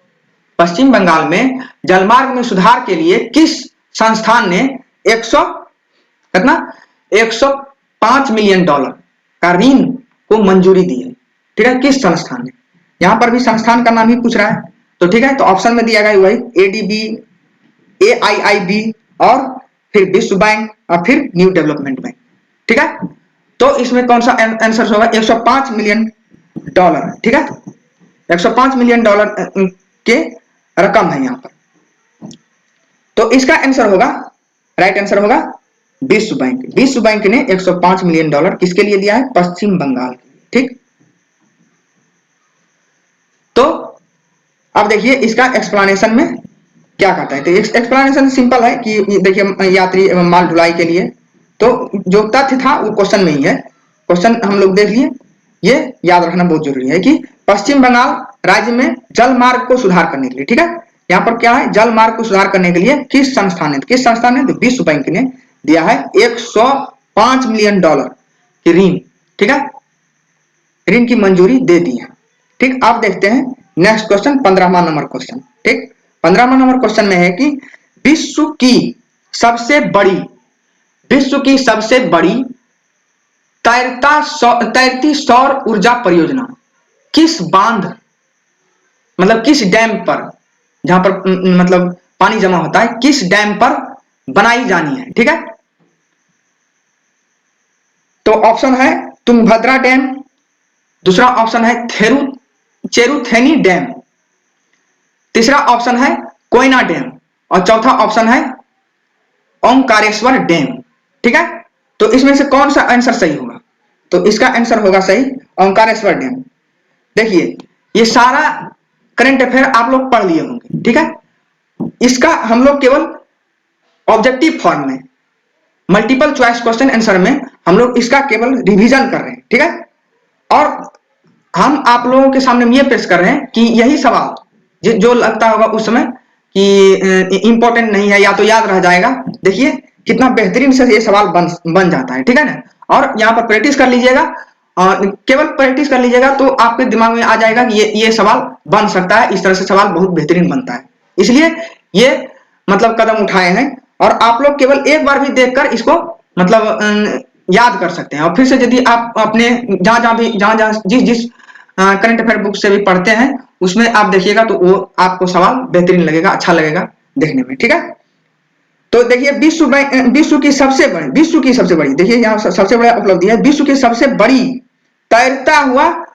पश्चिम बंगाल में जलमार्ग में सुधार के लिए किस संस्थान ने 105 मिलियन डॉलर का ऋण को मंजूरी दी है। ठीक है। किस संस्थान ने, यहां पर भी संस्थान का नाम ही पूछ रहा है। तो ठीक है, तो ऑप्शन में दिया गया वही एडीबी, AIIB और फिर विश्व बैंक और फिर न्यू डेवलपमेंट बैंक। ठीक है। तो इसमें कौन सा आंसर होगा, 105 मिलियन डॉलर। ठीक है। 105 मिलियन डॉलर के रकम है यहां पर। तो इसका आंसर होगा, राइट आंसर होगा विश्व बैंक। विश्व बैंक ने 105 मिलियन डॉलर किसके लिए दिया है, पश्चिम बंगाल के लिए। ठीक। तो अब देखिए इसका एक्सप्लेनेशन में क्या कहता है। तो एक्सप्लेनेशन सिंपल है कि देखिए यात्री एवं माल ढुलाई के लिए, तो जो तथ्य था वो क्वेश्चन में ही है, क्वेश्चन हम लोग देख लिए। ये याद रखना बहुत जरूरी है कि पश्चिम बंगाल राज्य में जल मार्ग को सुधार करने के लिए, ठीक है, यहाँ पर क्या है, जल मार्ग को सुधार करने के लिए किस संस्थान ने, तो विश्व बैंक ने दिया है 105 मिलियन डॉलर की ऋण। ठीक है, ऋण की मंजूरी दे दी है। ठीक। आप देखते हैं नेक्स्ट क्वेश्चन, 15वां नंबर क्वेश्चन। ठीक, 15वां नंबर क्वेश्चन में है कि विश्व की सबसे बड़ी तैरती सौर ऊर्जा परियोजना किस बांध, मतलब किस डैम पर, जहां पर मतलब पानी जमा होता है, किस डैम पर बनाई जानी है। ठीक है। तो ऑप्शन है तुंगभद्रा डैम, दूसरा ऑप्शन है चेरुथेनी डैम, तीसरा ऑप्शन है कोयना डैम और चौथा ऑप्शन है ओंकारेश्वर डैम। ठीक है। तो इसमें से कौन सा आंसर सही होगा, तो इसका आंसर होगा सही ओंकारेश्वर डैम। देखिए ये सारा करंट अफेयर आप लोग पढ़ लिए होंगे। ठीक है। इसका हम लोग केवल ऑब्जेक्टिव फॉर्म में, मल्टीपल चॉइस क्वेश्चन आंसर में हम लोग इसका केवल रिवीजन कर रहे हैं। ठीक है। और हम आप लोगों के सामने ये पेश कर रहे हैं कि यही सवाल जो लगता होगा उस समय कि इंपॉर्टेंट नहीं है या तो याद रह जाएगा, देखिए कितना बेहतरीन से ये सवाल बन जाता है। ठीक है ना। और यहाँ पर प्रैक्टिस कर लीजिएगा, और केवल प्रैक्टिस कर लीजिएगा तो आपके दिमाग में आ जाएगा कि ये सवाल बन सकता है, इस तरह से सवाल बहुत बेहतरीन बनता है। इसलिए ये मतलब कदम उठाए हैं, और आप लोग केवल एक बार भी देखकर इसको मतलब याद कर सकते हैं। और फिर से यदि आप अपने जहां जिस करंट अफेयर बुक से भी पढ़ते हैं उसमें आप देखिएगा तो वो आपको सवाल बेहतरीन लगेगा, अच्छा लगेगा देखने में। ठीक है। तो देखिए विश्व की सबसे बड़ी देखिए यहाँ सबसे बड़ा उपलब्धि है, विश्व की सबसे बड़ी तैरता हुआ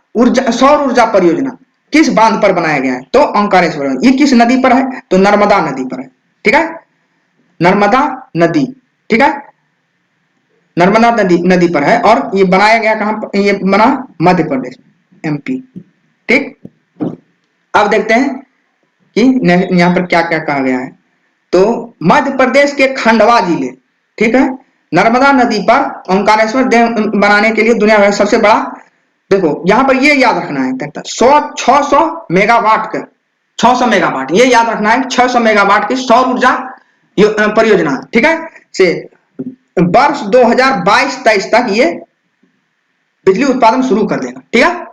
सौर ऊर्जा परियोजना किस बांध पर बनाया गया है, तो ओंकारेश्वर। ये किस नदी पर है, तो नर्मदा नदी पर है। ठीक है, नर्मदा नदी। ठीक है, नर्मदा नदी पर है और ये बनाया गया कहां पर, ये बना मध्य प्रदेश एमपी। ठीक, अब देखते हैं कि यहाँ पर क्या क्या कहा गया है। तो मध्य प्रदेश के खंडवा जिले, ठीक है, नर्मदा नदी पर ओंकारेश्वर डैम बनाने के लिए दुनिया में सबसे बड़ा, देखो यहां पर ये याद रखना है 600 मेगावाट का, 600 मेगावाट ये याद रखना है, 600 मेगावाट की सौर ऊर्जा परियोजना, ठीक है, से वर्ष 2022-23 तक ये बिजली उत्पादन शुरू कर देगा। ठीक है,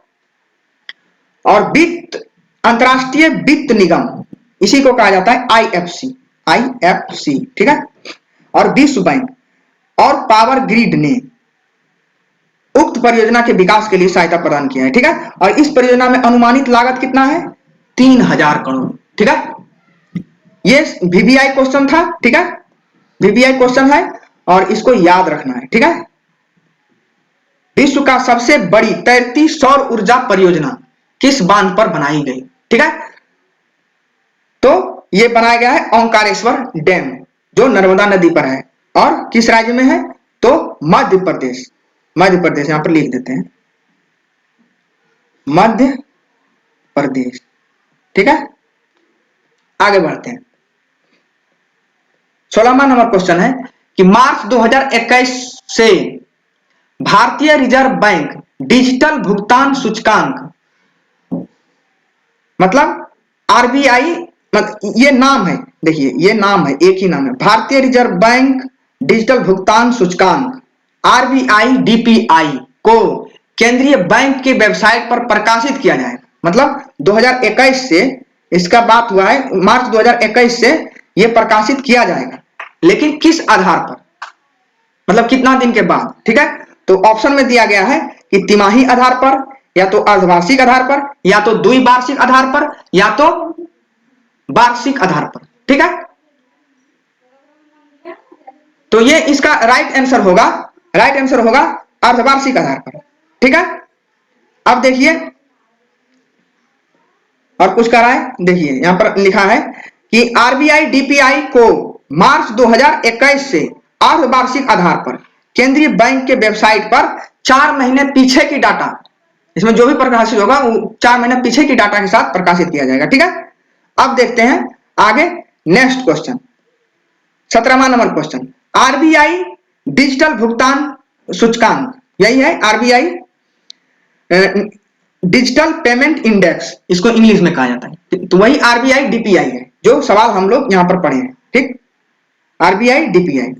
और वित्त, अंतरराष्ट्रीय वित्त निगम, इसी को कहा जाता है आईएफसी, आईएफसी, ठीक है, और विश्व बैंक और पावर ग्रिड ने उक्त परियोजना के विकास के लिए सहायता प्रदान किया है। ठीक है, और इस परियोजना में अनुमानित लागत कितना है, 3000 करोड़। ठीक है, ये वीवीआई क्वेश्चन था। ठीक है, वीवीआई क्वेश्चन है और इसको याद रखना है। ठीक है, विश्व का सबसे बड़ी तैरती सौर ऊर्जा परियोजना किस बांध पर बनाई गई। ठीक है, तो ये बनाया गया है ओंकारेश्वर डैम, जो नर्मदा नदी पर है और किस राज्य में है, तो मध्य प्रदेश, मध्य प्रदेश यहां पर लिख देते हैं मध्य प्रदेश। ठीक है, आगे बढ़ते हैं। 16वां नंबर क्वेश्चन है कि मार्च 2021 से भारतीय रिजर्व बैंक डिजिटल भुगतान सूचकांक, मतलब आरबीआई, मतलब ये नाम है, देखिए ये नाम है, एक ही नाम है, भारतीय रिजर्व बैंक डिजिटल भुगतान सूचकांक आरबीआई डीपीआई को केंद्रीय बैंक के वेबसाइट पर प्रकाशित किया जाएगा। मतलब 2021 से इसका बात हुआ है, मार्च 2021 से यह प्रकाशित किया जाएगा, लेकिन किस आधार पर, मतलब कितना दिन के बाद। ठीक है, तो ऑप्शन में दिया गया है कि तिमाही आधार पर, या तो अर्धवार्षिक आधार पर, या तो द्विवार्षिक आधार पर, या तो वार्षिक आधार पर। ठीक है, तो ये इसका राइट आंसर होगा, राइट आंसर होगा अर्धवार्षिक आधार पर। ठीक है, अब देखिए और कुछ कह रहा है, देखिए यहां पर लिखा है कि आरबीआई डीपीआई को मार्च 2021 से अर्धवार्षिक आधार पर केंद्रीय बैंक के वेबसाइट पर 4 महीने पीछे की डाटा, इसमें जो भी प्रकाशित होगा वो 4 महीने पीछे की डाटा के साथ प्रकाशित किया जाएगा। ठीक है, अब देखते हैं आगे नेक्स्ट क्वेश्चन, 17वां नंबर क्वेश्चन, आरबीआई डिजिटल भुगतान सूचकांक, यही है आरबीआई डिजिटल पेमेंट इंडेक्स, इसको इंग्लिश में कहा जाता है, तो वही आरबीआई डीपीआई है जो सवाल हम लोग यहां पर पढ़े हैं। ठीक, आरबीआई डीपीआई।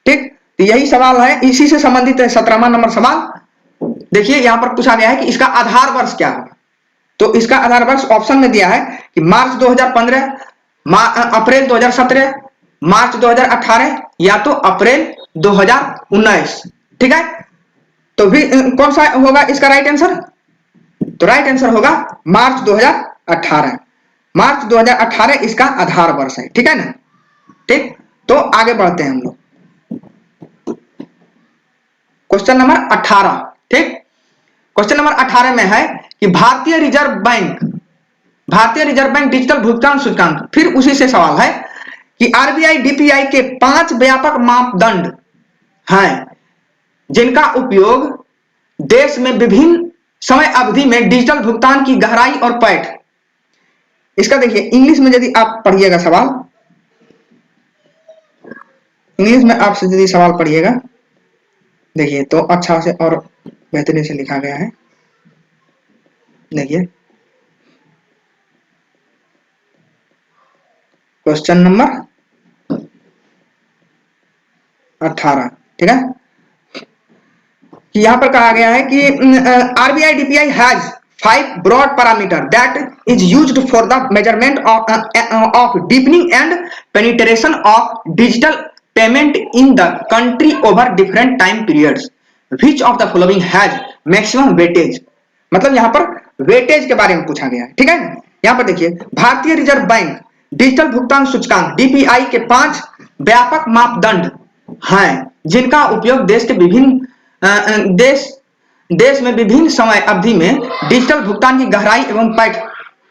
ठीक, तो यही सवाल है, इसी से संबंधित है 17वां नंबर सवाल। देखिए यहां पर पूछा गया है कि इसका आधार वर्ष क्या होगा, तो इसका आधार वर्ष ऑप्शन में दिया है कि मार्च 2015, अप्रैल 2017, मार्च 2018, या तो अप्रैल 2019। ठीक है, तो भी कौन सा होगा इसका राइट आंसर, तो राइट आंसर होगा मार्च 2018, मार्च 2018 इसका आधार वर्ष है। ठीक है ना। ठीक, तो आगे बढ़ते हैं हम लोग क्वेश्चन नंबर 18। ठीक, क्वेश्चन नंबर 18 में है कि भारतीय रिजर्व बैंक डिजिटल भुगतान सूचकांक, फिर उसी से सवाल है कि आरबीआई डीपीआई के 5 व्यापक मापदंड हैं जिनका उपयोग देश में विभिन्न समय अवधि में डिजिटल भुगतान की गहराई और पैठ, इसका देखिए इंग्लिश में यदि आप पढ़िएगा सवाल, इंग्लिश में आपसे यदि सवाल पढ़िएगा देखिए तो अच्छा से और बेहतरीन से लिखा गया है। देखिए क्वेश्चन नंबर 18। ठीक है, यहां पर कहा गया है कि RBI DPI has 5 broad parameter that is used for the measurement of deepening and penetration of digital payment in the country over different time periods, which of the following has maximum weightage. मतलब यहां पर weightage के बारे में पूछा गया है। ठीक है, यहां पर देखिए भारतीय रिजर्व बैंक डिजिटल भुगतान सूचकांक डीपीआई के 5 व्यापक मापदंड हैं जिनका उपयोग देश के विभिन्न देश में विभिन्न समय अवधि में डिजिटल भुगतान की गहराई एवं पैठ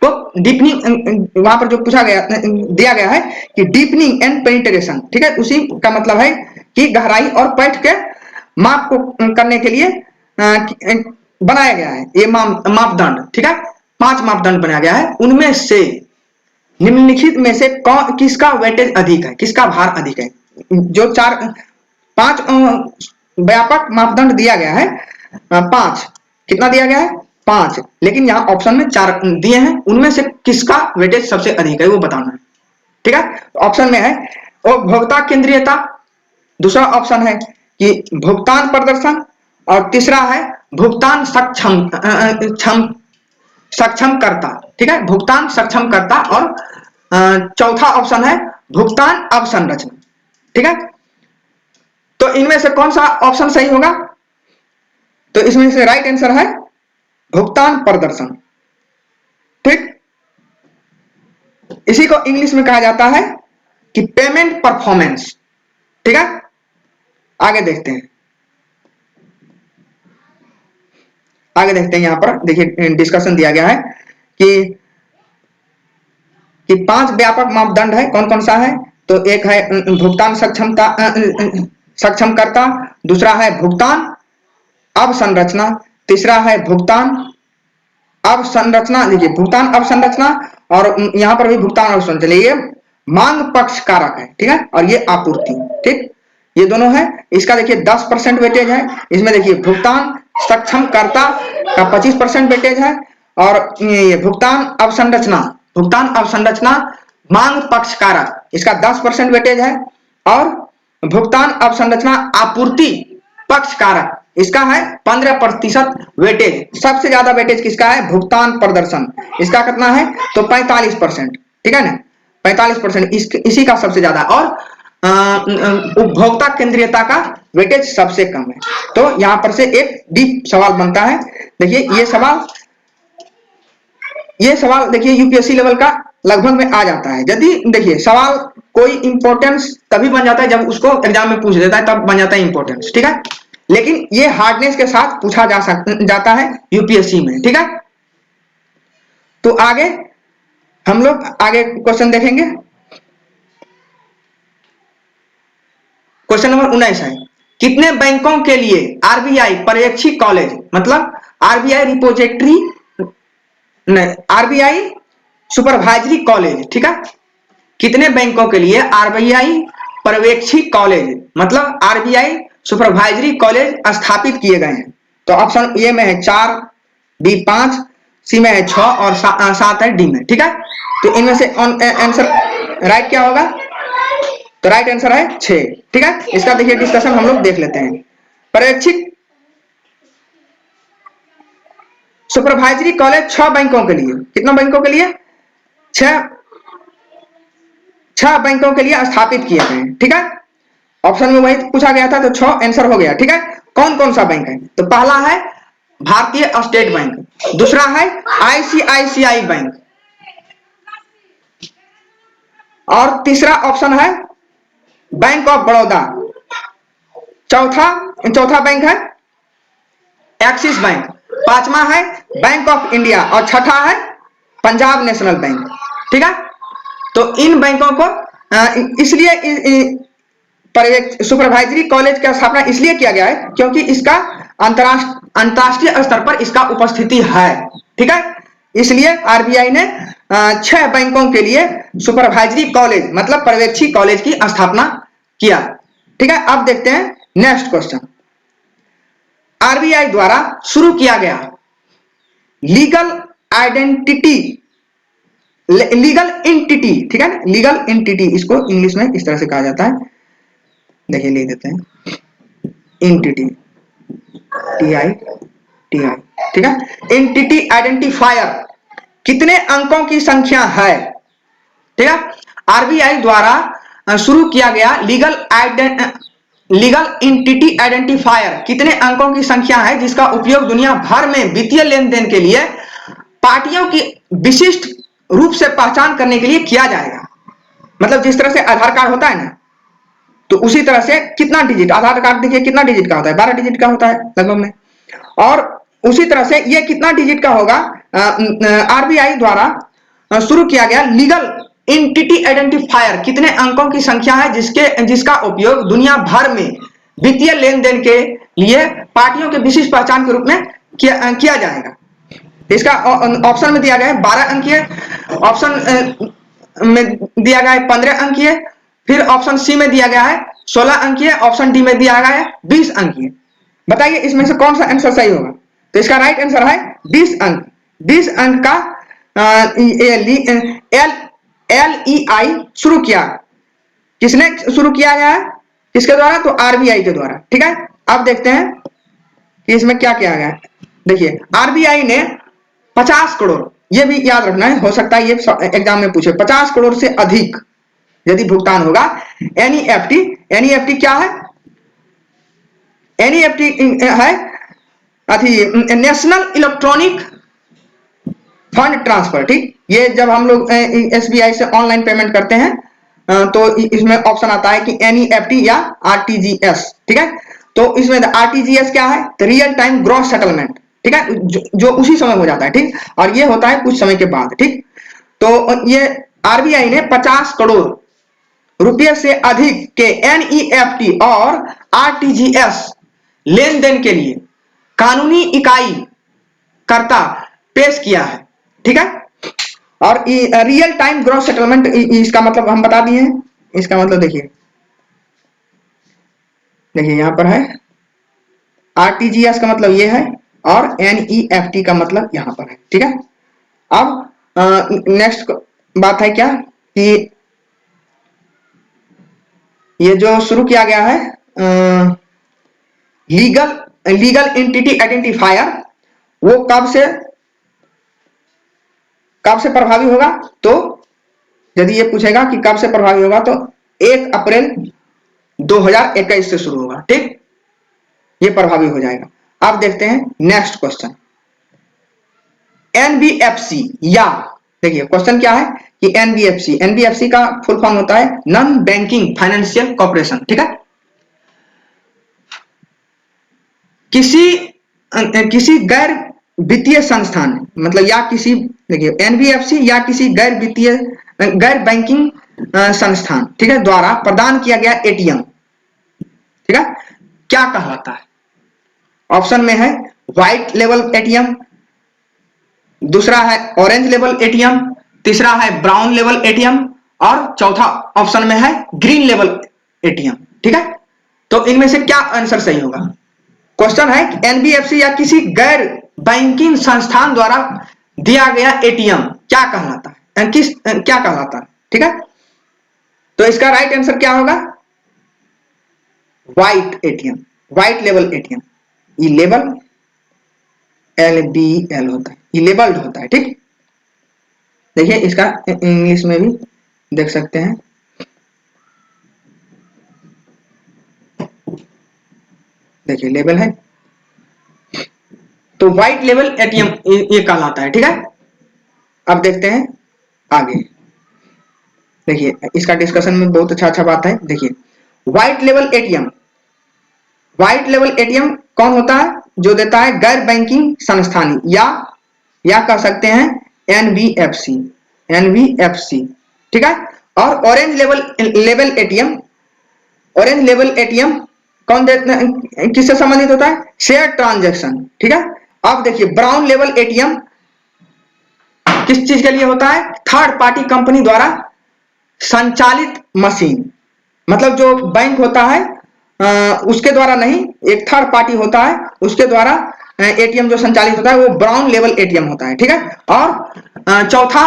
को डीपनिंग, वहां पर जो पूछा गया दिया गया है कि डीपनिंग एंड पेनिट्रेशन। ठीक है, उसी का मतलब है की गहराई और पैठ के माप को करने के लिए बनाया गया है ये मापदंड, ठीक है। 5 मापदंड बनाया गया है, उनमें से निम्नलिखित में से किसका वेटेज अधिक है, किसका भार अधिक है। जो 5 व्यापक मापदंड दिया गया है, 5 कितना दिया गया है 5, लेकिन यहाँ ऑप्शन में 4 दिए हैं, उनमें से किसका वेटेज सबसे अधिक है वो बताना है, ठीक है। ऑप्शन में है उपभोक्ता केंद्रीयता, दूसरा ऑप्शन है कि भुगतान प्रदर्शन, और तीसरा है भुगतान सक्षम करता, ठीक है, भुगतान सक्षम करता, और चौथा ऑप्शन है भुगतान अवसंरचना, ठीक है। तो इनमें से कौन सा ऑप्शन सही होगा, तो इसमें से राइट आंसर है भुगतान प्रदर्शन, ठीक। इसी को इंग्लिश में कहा जाता है कि पेमेंट परफॉर्मेंस, ठीक है। आगे देखते हैं, यहां पर देखिए डिस्कशन दिया गया है कि 5 व्यापक मापदंड है, कौन कौन सा है, तो एक है भुगतान सक्षम करता, दूसरा है भुगतान अवसंरचना, तीसरा है भुगतान अवसंरचना, देखिए भुगतान अवसंरचना, और यहां पर भी भुगतान अवसंरचना, ये मांग पक्ष कारक है, ठीक है, और ये आपूर्ति, ठीक, ये दोनों है। इसका देखिए 10% वेटेज है, इसमें देखिए भुगतान सक्षम करता का 25% वेटेज है, और ये भुगतान अवसंरचना मांग पक्ष कारक, इसका 10% वेटेज है, और भुगतान अवसंरचना आपूर्ति पक्ष कारक, इसका है 15% वेटेज। सबसे ज्यादा वेटेज किसका है, भुगतान प्रदर्शन, इसका कितना है, तो 45%, ठीक है ना, 45% इसी का सबसे ज्यादा, और उपभोक्ता केंद्रीयता का वेटेज सबसे कम है। तो यहां पर से एक डीप सवाल बनता है, देखिए ये सवाल देखिए यूपीएससी लेवल का लगभग में आ जाता है। यदि देखिए सवाल कोई इंपॉर्टेंस तभी बन जाता है जब उसको एग्जाम में पूछ देता है, तब बन जाता है इंपॉर्टेंस, ठीक है, लेकिन ये हार्डनेस के साथ पूछा जाता है यूपीएससी में, ठीक है। तो आगे हम लोग क्वेश्चन देखेंगे। क्वेश्चन नंबर 19 है, कितने बैंकों के लिए आरबीआई पर्यवेक्षी कॉलेज, मतलब RBI repository, RBI supervisory college, ठीक है, कितने बैंकों के लिए आरबीआई पर्यवेक्षी कॉलेज मतलब आरबीआई सुपरवाइजरी कॉलेज स्थापित किए गए हैं। तो ऑप्शन ए में है 4, बी 5, सी में है 6, और 7 है डी में, ठीक है। तो इनमें से आंसर राइट क्या होगा, तो राइट आंसर है 6, ठीक है। इसका देखिए डिस्कशन हम लोग देख लेते हैं। पर्यवेक्षी सुपरवाइजरी कॉलेज 6 बैंकों के लिए, कितना बैंकों के लिए, 6 बैंकों के लिए स्थापित किए गए हैं, ठीक है। ऑप्शन में वही पूछा गया था, तो 6 आंसर हो गया, ठीक है। कौन कौन सा बैंक है, तो पहला है भारतीय स्टेट बैंक, दूसरा है आईसीआईसीआई बैंक, और तीसरा ऑप्शन है बैंक ऑफ बड़ौदा, चौथा बैंक है एक्सिस बैंक, पांचवा है बैंक ऑफ इंडिया, और छठा है पंजाब नेशनल बैंक, ठीक है। तो इन बैंकों को इसलिए सुपरवाइजरी कॉलेज का स्थापना इसलिए किया गया है क्योंकि इसका अंतरराष्ट्रीय स्तर पर इसका उपस्थिति है, ठीक है। इसलिए आरबीआई ने 6 बैंकों के लिए सुपरवाइजरी कॉलेज मतलब पर्यवेक्षी कॉलेज की स्थापना किया, ठीक है। अब देखते हैं नेक्स्ट क्वेश्चन। आरबीआई द्वारा शुरू किया गया लीगल एंटिटी, ठीक है ना, लीगल एंटिटी, इसको इंग्लिश में इस तरह से कहा जाता है, देखिए लिख देते हैं एंटिटी, टीआई, ठीक है। एंटिटी आइडेंटिफायर कितने अंकों की संख्या है, ठीक है। आरबीआई द्वारा शुरू किया गया लीगल एंटिटी आइडेंटिफायर कितने अंकों की संख्या है जिसका उपयोग दुनिया भर में वित्तीय लेन देन के लिए पार्टियों की विशिष्ट रूप से पहचान करने के लिए किया जाएगा। मतलब जिस तरह से आधार कार्ड होता है ना, तो उसी तरह से कितना डिजिट, आधार कार्ड देखिए कितना डिजिट का होता है, 12 डिजिट का होता है लगभग में, और उसी तरह से ये कितना डिजिट का होगा, आरबीआई द्वारा शुरू किया गया लीगल एंटिटी आइडेंटिफायर कितने अंकों की संख्या है जिसका उपयोग दुनिया भर में वित्तीय लेन देन के लिए पार्टियों के विशिष्ट पहचान के रूप में किया जाएगा। इसका ऑप्शन में दिया गया है 12 अंकीय, ऑप्शन में दिया गया है 15 अंकीय, फिर ऑप्शन सी में दिया गया है 16 अंकीय, ऑप्शन डी में दिया गया है 20 अंकीय। बताइए इसमें से कौन सा आंसर सही होगा? तो इसका राइट आंसर है 20 अंक। 20 अंक का LEI शुरू किया, किसने शुरू किया गया है, किसके द्वारा? तो RBI के द्वारा। ठीक है, अब देखते हैं कि इसमें क्या किया गया है। देखिए RBI ने 50 करोड़, ये भी याद रखना है, हो सकता है ये एग्जाम में पूछे, 50 करोड़ से अधिक यदि भुगतान होगा NEFT क्या है? NEFT है नेशनल इलेक्ट्रॉनिक फंड ट्रांसफर। ठीक, ये जब हम लोग SBI से ऑनलाइन पेमेंट करते हैं तो इसमें ऑप्शन आता है कि NEFT या RTGS। ठीक है, तो इसमें RTGS क्या है? Real time gross settlement. ठीक है, जो उसी समय हो जाता है। ठीक, और ये होता है कुछ समय के बाद। ठीक, तो ये RBI ने 50 करोड़ रुपए से अधिक के NEFT और RTGS लेन देन के लिए कानूनी इकाई कर्ता पेश किया है। ठीक है, और रियल टाइम ग्रॉस सेटलमेंट इसका मतलब हम बता दिए हैं। इसका मतलब देखिए यहां पर है RTGS का मतलब ये है और NEFT का मतलब यहां पर है। ठीक है, अब नेक्स्ट बात है क्या कि ये जो शुरू किया गया है लीगल एंटिटी आइडेंटिफायर, वो कब से प्रभावी होगा? तो यदि ये पूछेगा कि कब से प्रभावी होगा तो 1 अप्रैल 2021 से शुरू होगा। ठीक, ये प्रभावी हो जाएगा। अब देखते हैं नेक्स्ट क्वेश्चन, NBFC या, देखिए क्वेश्चन क्या है कि NBFC का फुल फॉर्म होता है नॉन बैंकिंग फाइनेंशियल कॉर्पोरेशन। ठीक है, किसी गैर वित्तीय संस्थान मतलब या किसी, देखिए NBFC या किसी गैर बैंकिंग संस्थान, ठीक है, द्वारा प्रदान किया गया ATM, ठीक है, क्या कहलाता है? ऑप्शन में है व्हाइट लेवल ATM, दूसरा है ऑरेंज लेवल ATM, तीसरा है ब्राउन लेवल ATM और चौथा ऑप्शन में है ग्रीन लेवल ATM। ठीक है, तो इनमें से क्या आंसर सही होगा? क्वेश्चन है कि NBFC या किसी गैर बैंकिंग संस्थान द्वारा दिया गया ATM क्या कहलाता है, क्या कहलाता है? ठीक है, तो इसका राइट आंसर क्या होगा? White ATM, white level ATM। ये लेवल LBL होता है, ये लेबल्ड होता है। ठीक, देखिए इसका इंग्लिश में भी देख सकते हैं, देखिए लेबल है, तो व्हाइट लेवल ATM ये कहलाता है। ठीक है, अब देखते हैं आगे। देखिए इसका डिस्कशन में बहुत अच्छा बात है। देखिए व्हाइट लेवल ATM कौन होता है? जो देता है गैर बैंकिंग संस्थान या कह सकते हैं NBFC। ठीक है, और ऑरेंज लेवल ATM कौन देता है, किससे संबंधित होता है? Share transaction. ठीक है, अब देखिए ब्राउन लेवल ATM किस चीज के लिए होता है? थर्ड पार्टी कंपनी द्वारा संचालित मशीन, मतलब जो बैंक होता है उसके द्वारा नहीं, एक थर्ड पार्टी होता है उसके द्वारा ATM जो संचालित होता है वो ब्राउन लेवल ATM होता है। ठीक है, और चौथा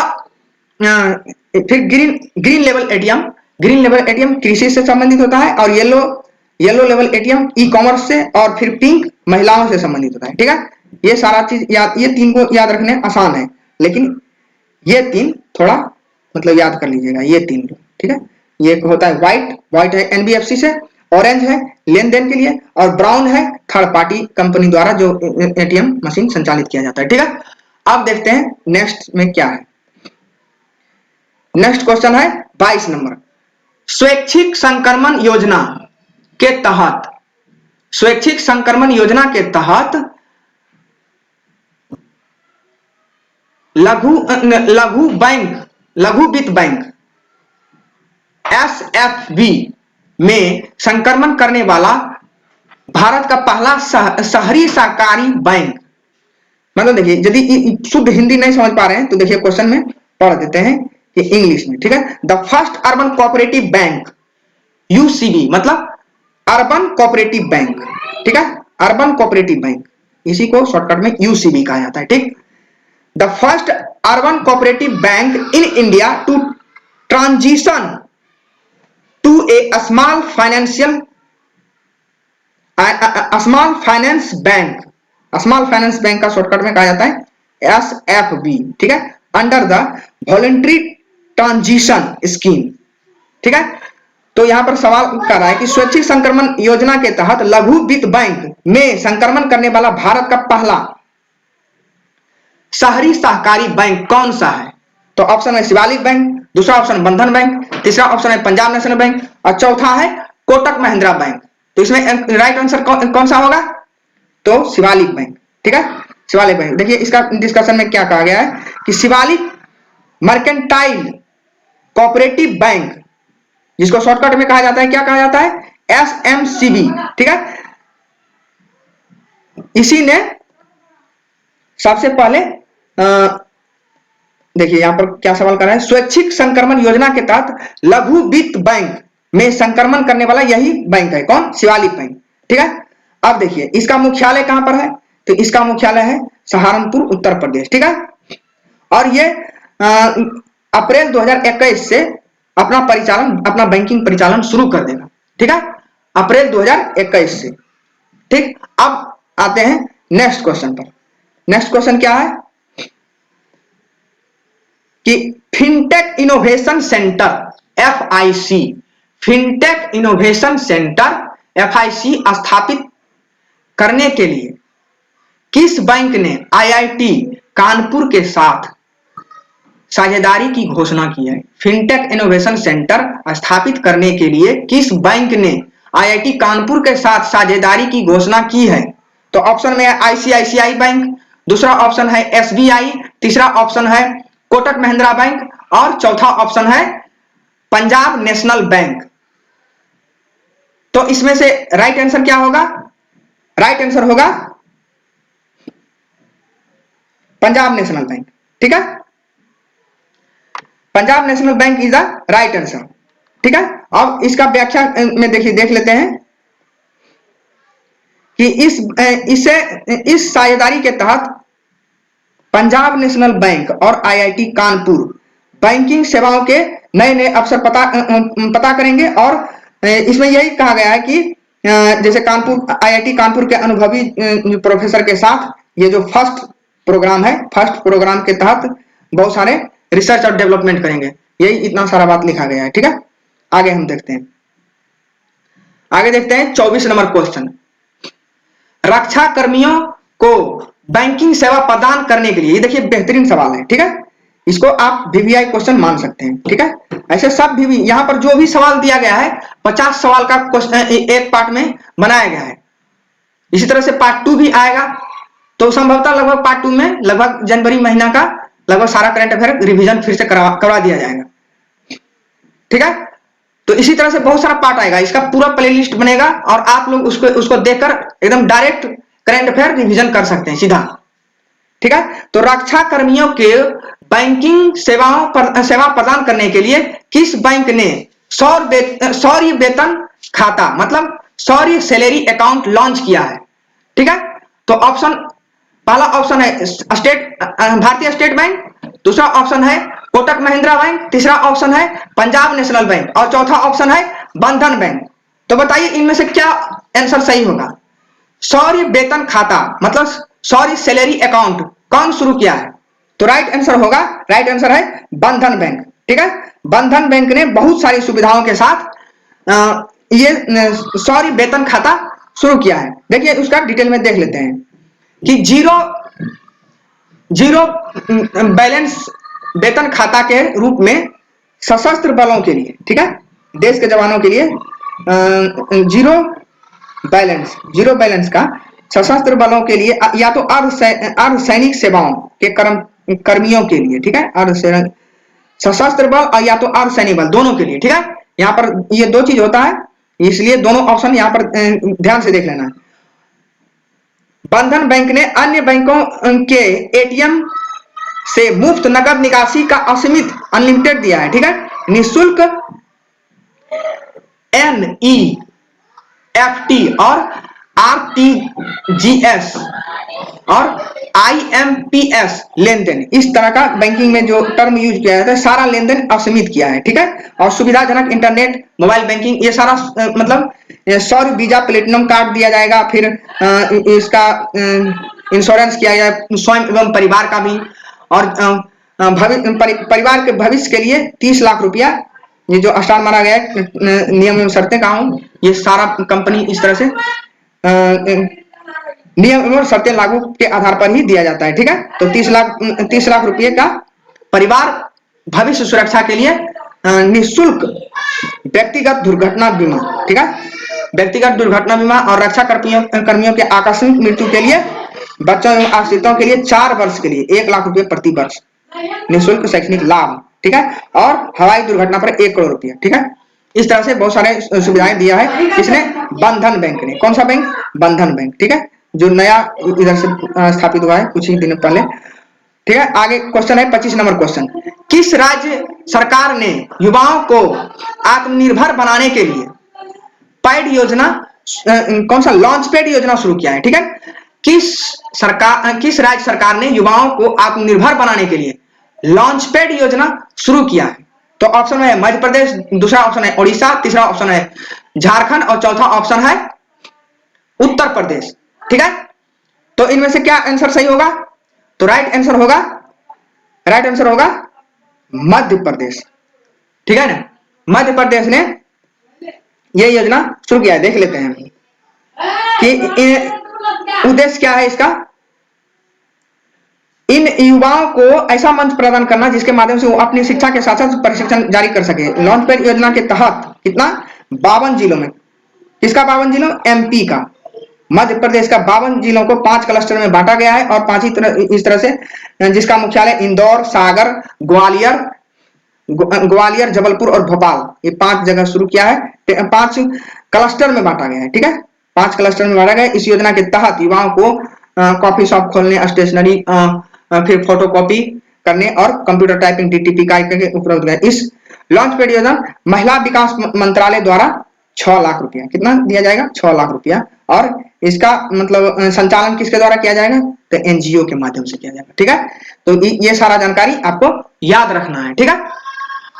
फिर ग्रीन लेवल ATM कृषि से संबंधित होता है, और yellow level ATM e commerce से, और फिर पिंक महिलाओं से संबंधित होता है। ठीक है, ये सारा चीज ये तीन को याद रखने आसान है, लेकिन ये तीन थोड़ा मतलब याद कर लीजिएगा, ये तीन। ठीक है, ये होता है व्हाइट है NBFC से, ऑरेंज है लेन देन के लिए, और ब्राउन है थर्ड पार्टी कंपनी द्वारा जो ATM मशीन संचालित किया जाता है। ठीक है, अब देखते हैं नेक्स्ट में क्या है। नेक्स्ट क्वेश्चन है 22 नंबर, स्वैच्छिक संक्रमण योजना के तहत लघु वित्त बैंक SFB में संक्रमण करने वाला भारत का पहला शहरी सहकारी बैंक। मतलब देखिए, यदि शुद्ध हिंदी नहीं समझ पा रहे हैं तो देखिए क्वेश्चन में पढ़ देते हैं ये इंग्लिश में, ठीक है। The first urban cooperative bank, UCB मतलब अर्बन कोऑपरेटिव बैंक, ठीक है, अर्बन कोऑपरेटिव बैंक, इसी को शॉर्टकट में UCB कहा जाता है, ठीक। The first urban cooperative bank in India to transition to a small financial small finance bank, small finance bank का शॉर्टकट में कहा जाता है SFB, ठीक है, under the voluntary transition scheme, ठीक है। तो यहां पर सवाल कर रहा है कि स्वैच्छिक संक्रमण योजना के तहत लघु वित्त बैंक में संक्रमण करने वाला भारत का पहला शहरी सहकारी बैंक कौन सा है? तो ऑप्शन है शिवालिक बैंक, दूसरा ऑप्शन बंधन बैंक, तीसरा ऑप्शन है पंजाब नेशनल बैंक और चौथा है कोटक महिंद्रा बैंक। तो इसमें राइट आंसर कौन सा होगा? तो शिवालिक बैंक, ठीक है, शिवालिक बैंक। देखिए इसका डिस्कशन में क्या कहा गया है कि शिवालिक मर्केंटाइल कोऑपरेटिव बैंक, जिसको शॉर्टकट में कहा जाता है, क्या कहा जाता है? SMCB, ठीक है। इसी ने सबसे पहले देखिए यहां पर क्या सवाल कर रहा है, स्वैच्छिक संक्रमण योजना के तहत लघु वित्त बैंक में संक्रमण करने वाला यही बैंक है, कौन? शिवालिक बैंक, ठीक है। अब देखिए इसका मुख्यालय कहां पर है? तो इसका मुख्यालय है सहारनपुर, उत्तर प्रदेश, ठीक है। और ये अप्रैल 2021 से अपना बैंकिंग परिचालन शुरू कर देगा, ठीक है, अप्रैल 2021 से, ठीक। अब आते हैं नेक्स्ट क्वेश्चन पर। नेक्स्ट क्वेश्चन क्या है कि fintech innovation centre FIC, fintech innovation centre FIC स्थापित करने के लिए किस बैंक ने IIT कानपुर के साथ साझेदारी की घोषणा की है? फिनटेक इनोवेशन सेंटर स्थापित करने के लिए किस बैंक ने IIT कानपुर के साथ साझेदारी की घोषणा की है? तो ऑप्शन में है ICICI बैंक, दूसरा ऑप्शन है SBI, तीसरा ऑप्शन है कोटक महिंद्रा बैंक और चौथा ऑप्शन है पंजाब नेशनल बैंक। तो इसमें से राइट आंसर क्या होगा? राइट आंसर होगा पंजाब नेशनल बैंक, ठीक है, Punjab national bank is the right answer, ठीक है। अब इसका व्याख्या में देखिए देख लेते हैं कि इस साझेदारी के तहत पंजाब नेशनल बैंक और IIT कानपुर बैंकिंग सेवाओं के नए नए अवसर पता करेंगे। और इसमें यही कहा गया है कि जैसे कानपुर IIT कानपुर के अनुभवी प्रोफेसर के साथ ये जो फर्स्ट प्रोग्राम है, फर्स्ट प्रोग्राम के तहत बहुत सारे रिसर्च और डेवलपमेंट करेंगे, यही इतना सारा बात लिखा गया है, ठीक है। आगे हम देखते हैं, आगे देखते हैं 24 नंबर क्वेश्चन। रक्षा कर्मियों को बैंकिंग सेवा प्रदान करने के लिए, ये देखिए बेहतरीन सवाल है, ठीक है, इसको आप VVI क्वेश्चन मान सकते हैं, ठीक है। ऐसे सब भी यहां पर जो भी सवाल दिया गया है 50 सवाल का क्वेश्चन एक पार्ट में बनाया गया है। इसी तरह से पार्ट 2 भी आएगा, तो संभवतः लगभग पार्ट 2 में लगभग जनवरी महीना का लगभग सारा करंट अफेयर रिवीजन फिर से करवा दिया जाएगा, ठीक है। तो इसी तरह से बहुत सारा पार्ट आएगा, इसका पूरा प्लेलिस्ट बनेगा और आप लोग उसको देखकर एकदम डायरेक्ट करंट अफेयर रिवीजन कर सकते हैं सीधा, ठीक है। तो रक्षा कर्मियों के बैंकिंग सेवा प्रदान करने के लिए किस बैंक ने सौर्य वेतन खाता मतलब सौर्य सैलरी अकाउंट लॉन्च किया है, ठीक है। तो पहला ऑप्शन है भारतीय स्टेट बैंक, दूसरा ऑप्शन है कोटक महिंद्रा बैंक, तीसरा ऑप्शन है पंजाब नेशनल बैंक और चौथा ऑप्शन है बंधन बैंक। तो बताइए इनमें से क्या आंसर सही होगा? सौर्य वेतन खाता मतलब सौर्य सैलरी अकाउंट कौन शुरू किया है? तो राइट आंसर होगा, राइट आंसर है बंधन बैंक, ठीक है। बंधन बैंक ने बहुत सारी सुविधाओं के साथ ये सौर्य वेतन खाता शुरू किया है। देखिए उसका डिटेल में देख लेते हैं कि जीरो बैलेंस वेतन खाता के रूप में सशस्त्र बलों के लिए, ठीक है, देश के जवानों के लिए जीरो बैलेंस का सशस्त्र बलों के लिए या तो अर्धसैनिक सेवाओं के कर्मियों के लिए, ठीक है, सशस्त्र बल और या तो अर्धसैनिक बल दोनों के लिए, ठीक है, यहाँ पर ये दो चीज होता है, इसलिए दोनों ऑप्शन यहाँ पर ध्यान से देख लेना है। बंधन बैंक ने अन्य बैंकों के एटीएम से मुफ्त नकद निकासी का असीमित अनलिमिटेड दिया है, ठीक है। निःशुल्क NEFT और RTGS और IMPS लेन देन, इस तरह का बैंकिंग में जो टर्म यूज किया जाता है, सारा लेन देन असीमित किया है, ठीक है। और सुविधाजनक इंटरनेट, मोबाइल बैंकिंग, ये सारा मतलब 100 वीजा प्लेटिनम कार्ड दिया जाएगा। फिर इसका इंश्योरेंस किया जाए स्वयं एवं परिवार का भी, और परिवार के भविष्य के लिए 30 लाख रुपया, ये जो स्टार मारा गया है नियम एवं शर्तें कहा हूं, ये सारा कंपनी इस तरह से नियम एवं शर्तें लागू के आधार पर ही दिया जाता है, ठीक है। तो 30 लाख रुपए का परिवार भविष्य सुरक्षा के लिए निःशुल्क व्यक्तिगत दुर्घटना बीमा, ठीक है। व्यक्तिगत दुर्घटना बीमा और रक्षा कर्मियों के आकस्मिक मृत्यु के लिए, बच्चों एवं आश्रितों के लिए 4 वर्ष के लिए 1 लाख रुपए प्रति वर्ष निःशुल्क शैक्षणिक लाभ, ठीक है। और हवाई दुर्घटना पर 1 करोड़ रुपया, ठीक है। इस तरह से बहुत सारे सुविधाएं दिया है किसने? बंधन बैंक ने। कौन सा बैंक? बंधन बैंक, ठीक है, जो नया इधर से स्थापित हुआ है कुछ ही दिन पहले, ठीक है। आगे क्वेश्चन है 25 नंबर क्वेश्चन। किस राज्य सरकार ने युवाओं को आत्मनिर्भर बनाने के लिए पैड योजना, कौन सा लॉन्च पैड योजना शुरू किया है, ठीक है। किस राज्य सरकार ने युवाओं को आत्मनिर्भर बनाने के लिए लॉन्च पैड योजना शुरू किया है? तो ऑप्शन में है मध्य प्रदेश, दूसरा ऑप्शन है उड़ीसा, तीसरा ऑप्शन है झारखंड और चौथा ऑप्शन है उत्तर प्रदेश, ठीक है। तो इनमें से क्या आंसर सही होगा? तो राइट आंसर होगा मध्य प्रदेश, ठीक है ना। मध्य प्रदेश ने यह योजना शुरू किया है। देख लेते हैं कि उद्देश्य क्या है इसका। इन युवाओं को ऐसा मंच प्रदान करना जिसके माध्यम से वो अपनी शिक्षा के साथ साथ प्रशिक्षण जारी कर सके। लॉन्च पैड योजना के तहत कितना? 52 जिलों में। किसका 52 जिलों? MP का, मध्य प्रदेश का 52 जिलों को 5 क्लस्टर में बांटा गया है, और 5 इस तरह से, जिसका मुख्यालय इंदौर, सागर, ग्वालियर, जबलपुर और भोपाल, ये 5 जगह शुरू किया है। 5 क्लस्टर में बांटा गया है, ठीक है। 5 क्लस्टर में बांटा गया। इस योजना के तहत युवाओं को कॉफी शॉप खोलने, स्टेशनरी, फिर फोटोकॉपी करने और कंप्यूटर टाइपिंग DTP कार्य उपलब्ध है। इस लॉन्च पैड योजना महिला विकास मंत्रालय द्वारा 6 लाख रुपया, कितना दिया जाएगा? 6 लाख रुपया। और इसका मतलब संचालन किसके द्वारा किया जाएगा? तो NGO के माध्यम से किया जाएगा, ठीक है। तो ये सारा जानकारी आपको याद रखना है, ठीक है।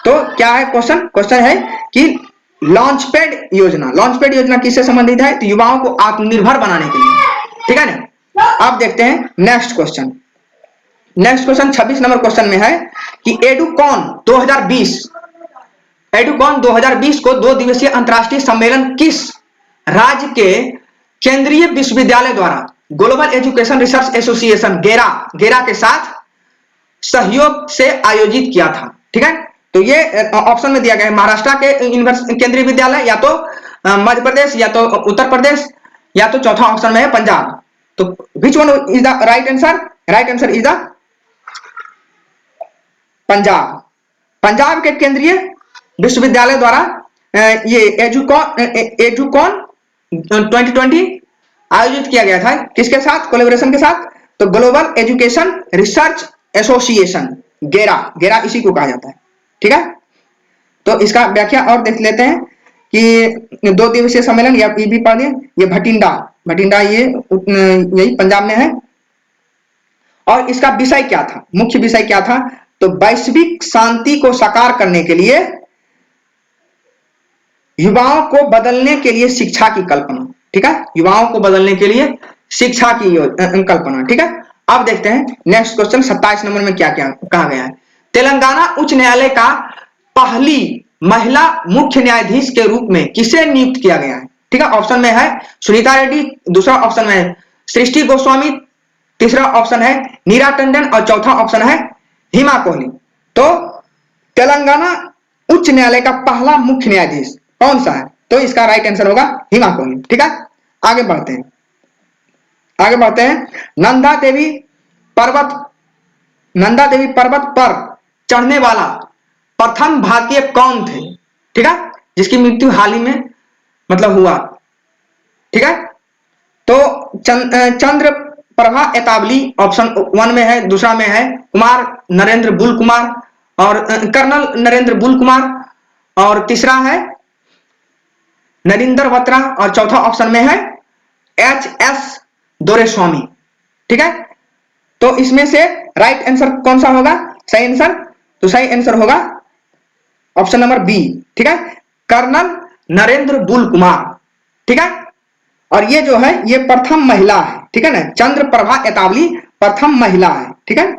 तो क्या है क्वेश्चन है कि लॉन्च पैड योजना किससे संबंधित है? तो युवाओं को आत्मनिर्भर बनाने के लिए, ठीक है ना। अब देखते हैं नेक्स्ट क्वेश्चन 26 नंबर क्वेश्चन में है कि एडुकॉन 2020 को 2 दिवसीय अंतरराष्ट्रीय सम्मेलन किस राज्य के केंद्रीय विश्वविद्यालय द्वारा ग्लोबल एजुकेशन रिसर्च एसोसिएशन गेरा के साथ सहयोग से आयोजित किया था, ठीक है। तो ये ऑप्शन में दिया गया है महाराष्ट्र के केंद्रीय विद्यालय, या तो मध्य प्रदेश, या तो उत्तर प्रदेश, या तो चौथा ऑप्शन में है पंजाब। तो which one is the right answer? Right answer is the Punjab के केंद्रीय विश्वविद्यालय द्वारा ये एजुकॉन 2020 आयोजित किया गया था। किसके साथ? कोलैबोरेशन के साथ। तो ग्लोबल एजुकेशन रिसर्च एसोसिएशन गेरा इसी को कहा जाता है, ठीक है। तो इसका व्याख्या और देख लेते हैं कि 2 दिवसीय सम्मेलन, या भी पढ़ दें, ये भटिंडा ये यही पंजाब में है। और इसका विषय क्या था? मुख्य विषय क्या था? तो वैश्विक शांति को साकार करने के लिए युवाओं को बदलने के लिए शिक्षा की कल्पना, ठीक है। युवाओं को बदलने के लिए शिक्षा की कल्पना, ठीक है। अब देखते हैं नेक्स्ट क्वेश्चन 27 नंबर में क्या क्या कहा गया है। तेलंगाना उच्च न्यायालय का पहली महिला मुख्य न्यायाधीश के रूप में किसे नियुक्त किया गया है? ठीक है। ऑप्शन में है सुनीता रेड्डी, दूसरा ऑप्शन में है सृष्टि गोस्वामी, तीसरा ऑप्शन है नीरा टंडन और चौथा ऑप्शन है हिमा कोहली। तो तेलंगाना उच्च न्यायालय का पहला मुख्य न्यायाधीश कौन सा है? तो इसका राइट आंसर होगा हिमा कोहली, ठीक है। आगे बढ़ते हैं। नंदा देवी पर्वत पर चढ़ने वाला प्रथम भारतीय कौन थे? ठीक है। जिसकी मृत्यु हाल ही में मतलब हुआ, ठीक है। तो चंद्र प्रभा एतावली ऑप्शन 1 में है, दूसरा में है कुमार नरेंद्र बुल कुमार और कर्नल नरेंद्र बुल कुमार, और तीसरा है नरिंदर बत्रा, और चौथा ऑप्शन में है HS दोरेस्वामी, ठीक है। तो इसमें से राइट आंसर कौन सा होगा, सही आंसर? तो सही आंसर होगा ऑप्शन नंबर बी, ठीक है, कर्नल नरेंद्र बुल कुमार, ठीक है। और ये जो है ये प्रथम महिला है, ठीक है ना, चंद्र प्रभा एतावली प्रथम महिला है, ठीक है,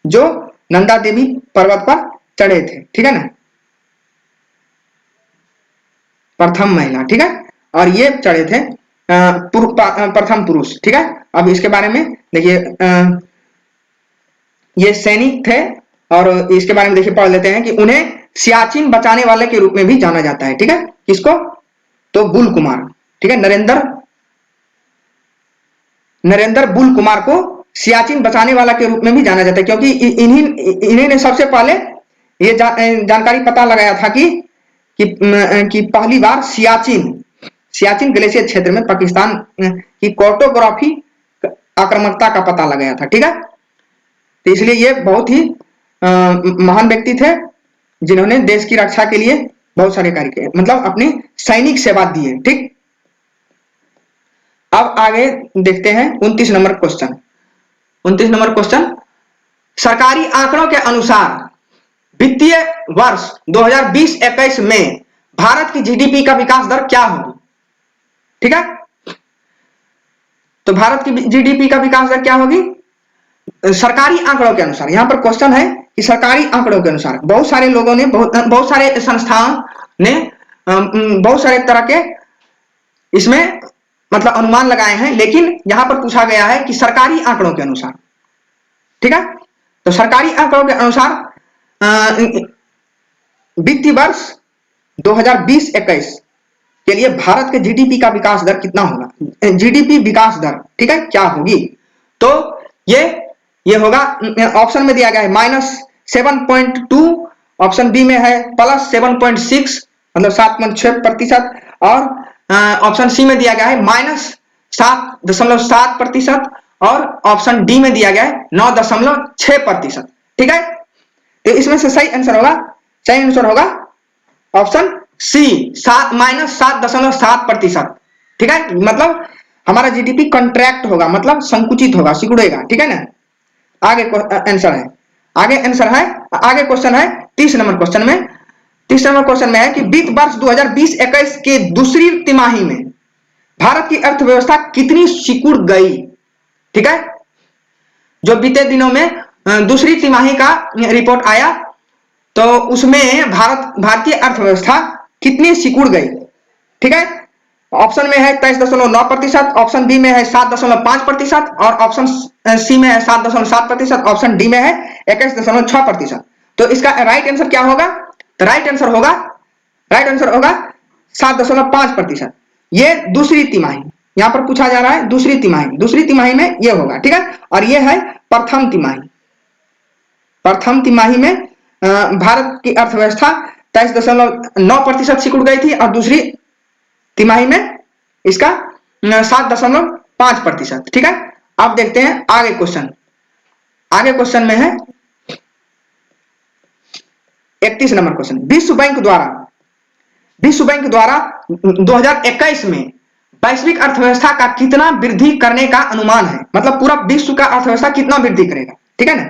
जो नंदा देवी पर्वत पर चढ़े थे, ठीक है ना, प्रथम महिला, ठीक है। और ये चढ़े थे प्रथम पुरुष, ठीक है। अब इसके बारे में देखिए, ये सैनिक थे, और इसके बारे में देखिए पढ़ लेते हैं कि उन्हें सियाचिन बचाने वाले के रूप में भी जाना जाता है, ठीक है। किसको? तो बुल कुमार, ठीक है, नरेंद्र बुल कुमार को सियाचिन बचाने वाला के रूप में भी जाना जाता है, क्योंकि इन्हीं ने सबसे पहले ये जानकारी पता लगाया था कि पहली बार सियाचिन ग्लेशियर क्षेत्र में पाकिस्तान की कार्टोग्राफी आक्रामकता का पता लगाया था, ठीक है। तो इसलिए ये बहुत ही महान व्यक्ति थे, जिन्होंने देश की रक्षा के लिए बहुत सारे कार्य किए, मतलब अपनी सैनिक सेवा दी है, ठीक। अब आगे देखते हैं 29 नंबर क्वेश्चन। 29 नंबर क्वेश्चन, सरकारी आंकड़ों के अनुसार वित्तीय वर्ष 2020-21 में भारत की जीडीपी का विकास दर क्या होगी, ठीक है। तो भारत की जीडीपी का विकास दर क्या होगी सरकारी आंकड़ों के अनुसार। यहां पर क्वेश्चन है कि सरकारी आंकड़ों के अनुसार बहुत सारे लोगों ने बहुत सारे संस्थाओं ने बहुत सारे तरह के इसमें मतलब अनुमान लगाए हैं, लेकिन यहां पर पूछा गया है कि सरकारी आंकड़ों के अनुसार, ठीक है। तो सरकारी आंकड़ों के अनुसार वित्तीय वर्ष 2020-21 के लिए भारत के जीडीपी का विकास दर कितना होगा, जीडीपी विकास दर, ठीक है, क्या होगी। तो ये होगा, ऑप्शन में दिया गया है -7.2, ऑप्शन बी में है +7.6 मतलब 7.6%, और ऑप्शन सी में दिया गया है -7.7%, और ऑप्शन डी में दिया गया है 9.6%, ठीक है। तो इसमें से सही आंसर होगा ऑप्शन सी, -7.7%, ठीक है। मतलब हमारा जीडीपी कंट्रैक्ट होगा, मतलब संकुचित होगा, सिकुड़ेगा, ठीक है ना। आगे आंसर है आगे क्वेश्चन है 30 नंबर क्वेश्चन में। 30 नंबर क्वेश्चन में है कि वित्त वर्ष 2020-21 के दूसरी तिमाही में भारत की अर्थव्यवस्था कितनी सिकुड़ गई, ठीक है। जो बीते दिनों में दूसरी तिमाही का रिपोर्ट आया, तो उसमें भारतीय अर्थव्यवस्था कितनी सिकुड़ गई, ठीक है। ऑप्शन में है 23.9%, ऑप्शन बी में है 7.5%, और ऑप्शन सी में है 7.7%, ऑप्शन डी में है 21.6%। तो इसका राइट आंसर क्या होगा? तो राइट आंसर होगा 7.5%। ये दूसरी तिमाही, यहां पर पूछा जा रहा है दूसरी तिमाही में ये होगा, ठीक है। और ये है प्रथम तिमाही में भारत की अर्थव्यवस्था 23.9% सिकुड़ गई थी, और दूसरी तिमाही में इसका 7.5%, ठीक है। अब देखते हैं आगे क्वेश्चन में है 31 नंबर क्वेश्चन। विश्व बैंक द्वारा 2021 में वैश्विक अर्थव्यवस्था का कितना वृद्धि करने का अनुमान है, मतलब पूरा विश्व का अर्थव्यवस्था कितना वृद्धि करेगा, ठीक है ना।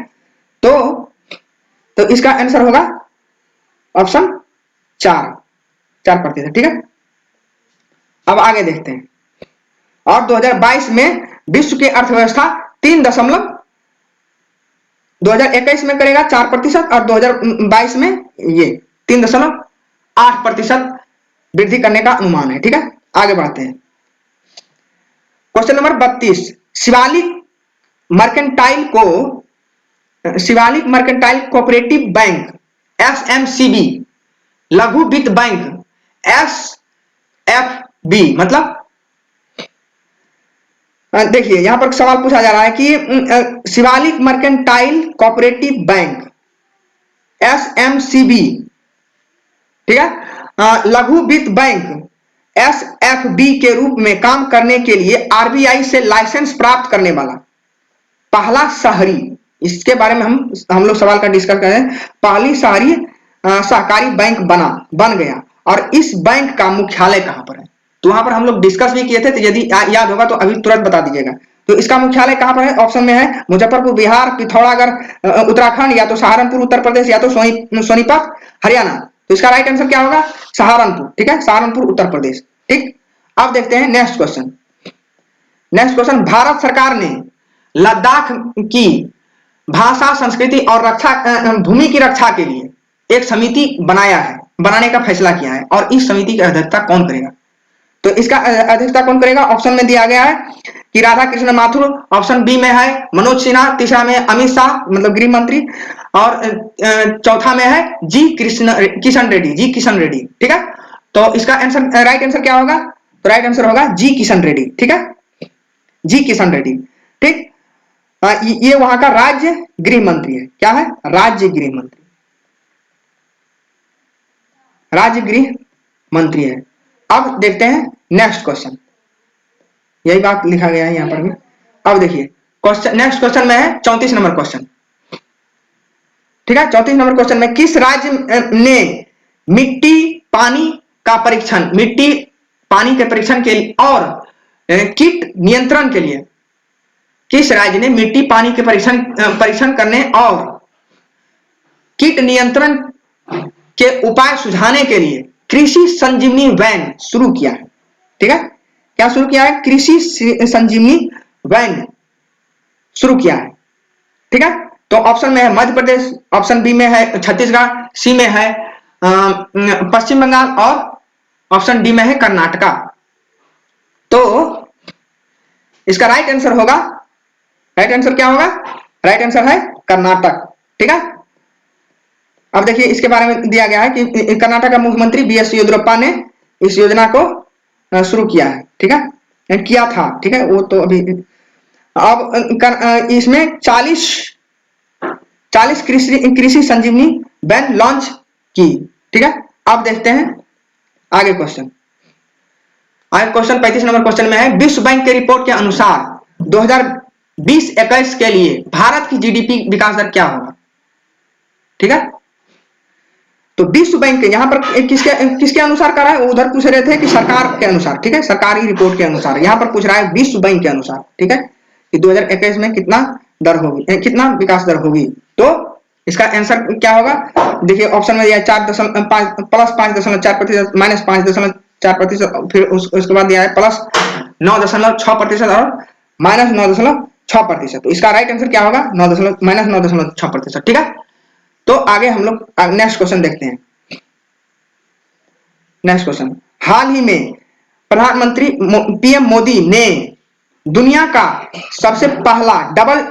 तो इसका आंसर होगा ऑप्शन 4%, ठीक है। अब आगे देखते हैं, और 2022 में विश्व की अर्थव्यवस्था 2021 में करेगा 4%, और 2022 में ये 3.8% वृद्धि करने का अनुमान है, ठीक है। आगे बढ़ते हैं, question number 32। Shivalik mercantile cooperative bank SMCB, लघु वित्त बैंक SFB, मतलब देखिए यहां पर सवाल पूछा जा रहा है कि Shivalik mercantile cooperative bank SMCB ठीक है। लघु वित्त बैंक SFB के रूप में काम करने के लिए RBI से लाइसेंस प्राप्त करने वाला पहला शहरी, इसके बारे में हम लोग सवाल का डिस्कस कर रहे हैं। पहली शहरी सहकारी बैंक बन गया, और इस बैंक का मुख्यालय कहां पर है? तो वहां पर हम लोग डिस्कस भी किए थे, तो यदि याद होगा तो अभी तुरंत बता दीजिएगा। तो इसका मुख्यालय कहां पर है? ऑप्शन में है मुजफ्फरपुर बिहार, पिथौरागढ़ उत्तराखंड, या तो सहारनपुर उत्तर प्रदेश, या तो सोनीपत हरियाणा। तो इसका राइट आंसर क्या होगा? सहारनपुर। ठीक है, सहारनपुर उत्तर प्रदेश। ठीक, अब देखते हैं next question. Next question, Bharat सरकार ने लद्दाख की भाषा, संस्कृति और भूमि की रक्षा के लिए एक समिति बनाने का फैसला किया है, और इस समिति की अध्यक्षता कौन करेगा? तो इसका अध्यक्षता कौन करेगा? ऑप्शन में दिया गया है कि राधा कृष्ण माथुर, ऑप्शन बी में है मनोज सिन्हा, तीसरा में अमित शाह मतलब गृह मंत्री, और चौथा में है किशन रेड्डी। ठीक है, तो इसका आंसर, राइट आंसर क्या होगा? तो राइट आंसर होगा जी किशन रेड्डी। ठीक है, जी किशन रेड्डी। ठीक, ये वहां का राज्य गृह मंत्री है। क्या है? राज्य गृह मंत्री, राज्य गृह मंत्री है। अब देखते हैं नेक्स्ट क्वेश्चन, यही बात लिखा गया है यहां पर भी। अब देखिए क्वेश्चन, नेक्स्ट क्वेश्चन में है 34 नंबर क्वेश्चन। ठीक है, 34 नंबर क्वेश्चन में किस राज्य ने मिट्टी पानी के परीक्षण के लिए और कीट नियंत्रण के लिए, किस राज्य ने मिट्टी पानी के परीक्षण करने और कीट नियंत्रण के उपाय सुझाने के लिए कृषि संजीवनी वैन शुरू किया है? ठीक है, क्या शुरू किया है? कृषि संजीवनी वैन शुरू किया है। ठीक है, तो ऑप्शन में है मध्य प्रदेश, ऑप्शन बी में है छत्तीसगढ़, सी में है पश्चिम बंगाल, और ऑप्शन डी में है कर्नाटका। तो इसका राइट आंसर होगा, राइट आंसर क्या होगा? राइट आंसर है कर्नाटक। ठीक है, अब देखिए इसके बारे में दिया गया है कि कर्नाटक का मुख्यमंत्री BS येदियुरप्पा ने इस योजना को शुरू किया है। ठीक है, किया था। ठीक है, वो तो अभी, अब इसमें 40 कृषि संजीवनी वैन लॉन्च की। ठीक है, अब देखते हैं आगे क्वेश्चन। आगे क्वेश्चन 35 नंबर क्वेश्चन में है, विश्व बैंक के रिपोर्ट के अनुसार 2020-21 के लिए भारत की GDP विकास दर क्या होगा? ठीक है, तो विश्व बैंक यहाँ पर किसके अनुसार कर रहा है? उधर पूछ रहे थे कि सरकार के अनुसार। ठीक है, सरकारी रिपोर्ट के अनुसार, यहाँ पर पूछ रहा है विश्व बैंक के अनुसार। ठीक है, कि 2021 में कितना दर होगी, कितना विकास दर होगी? तो इसका आंसर क्या होगा? देखिए ऑप्शन में दिया 4.5 प्लस 5.4% माइनस 5.4%, फिर उसके बाद दिया है प्लस 9.6% और माइनस 9.6%। तो इसका राइट आंसर क्या होगा? माइनस 9.6%। ठीक है, तो आगे हम लोग नेक्स्ट क्वेश्चन देखते हैं। नेक्स्ट क्वेश्चन, हाल ही में प्रधानमंत्री PM मोदी ने दुनिया का सबसे पहला double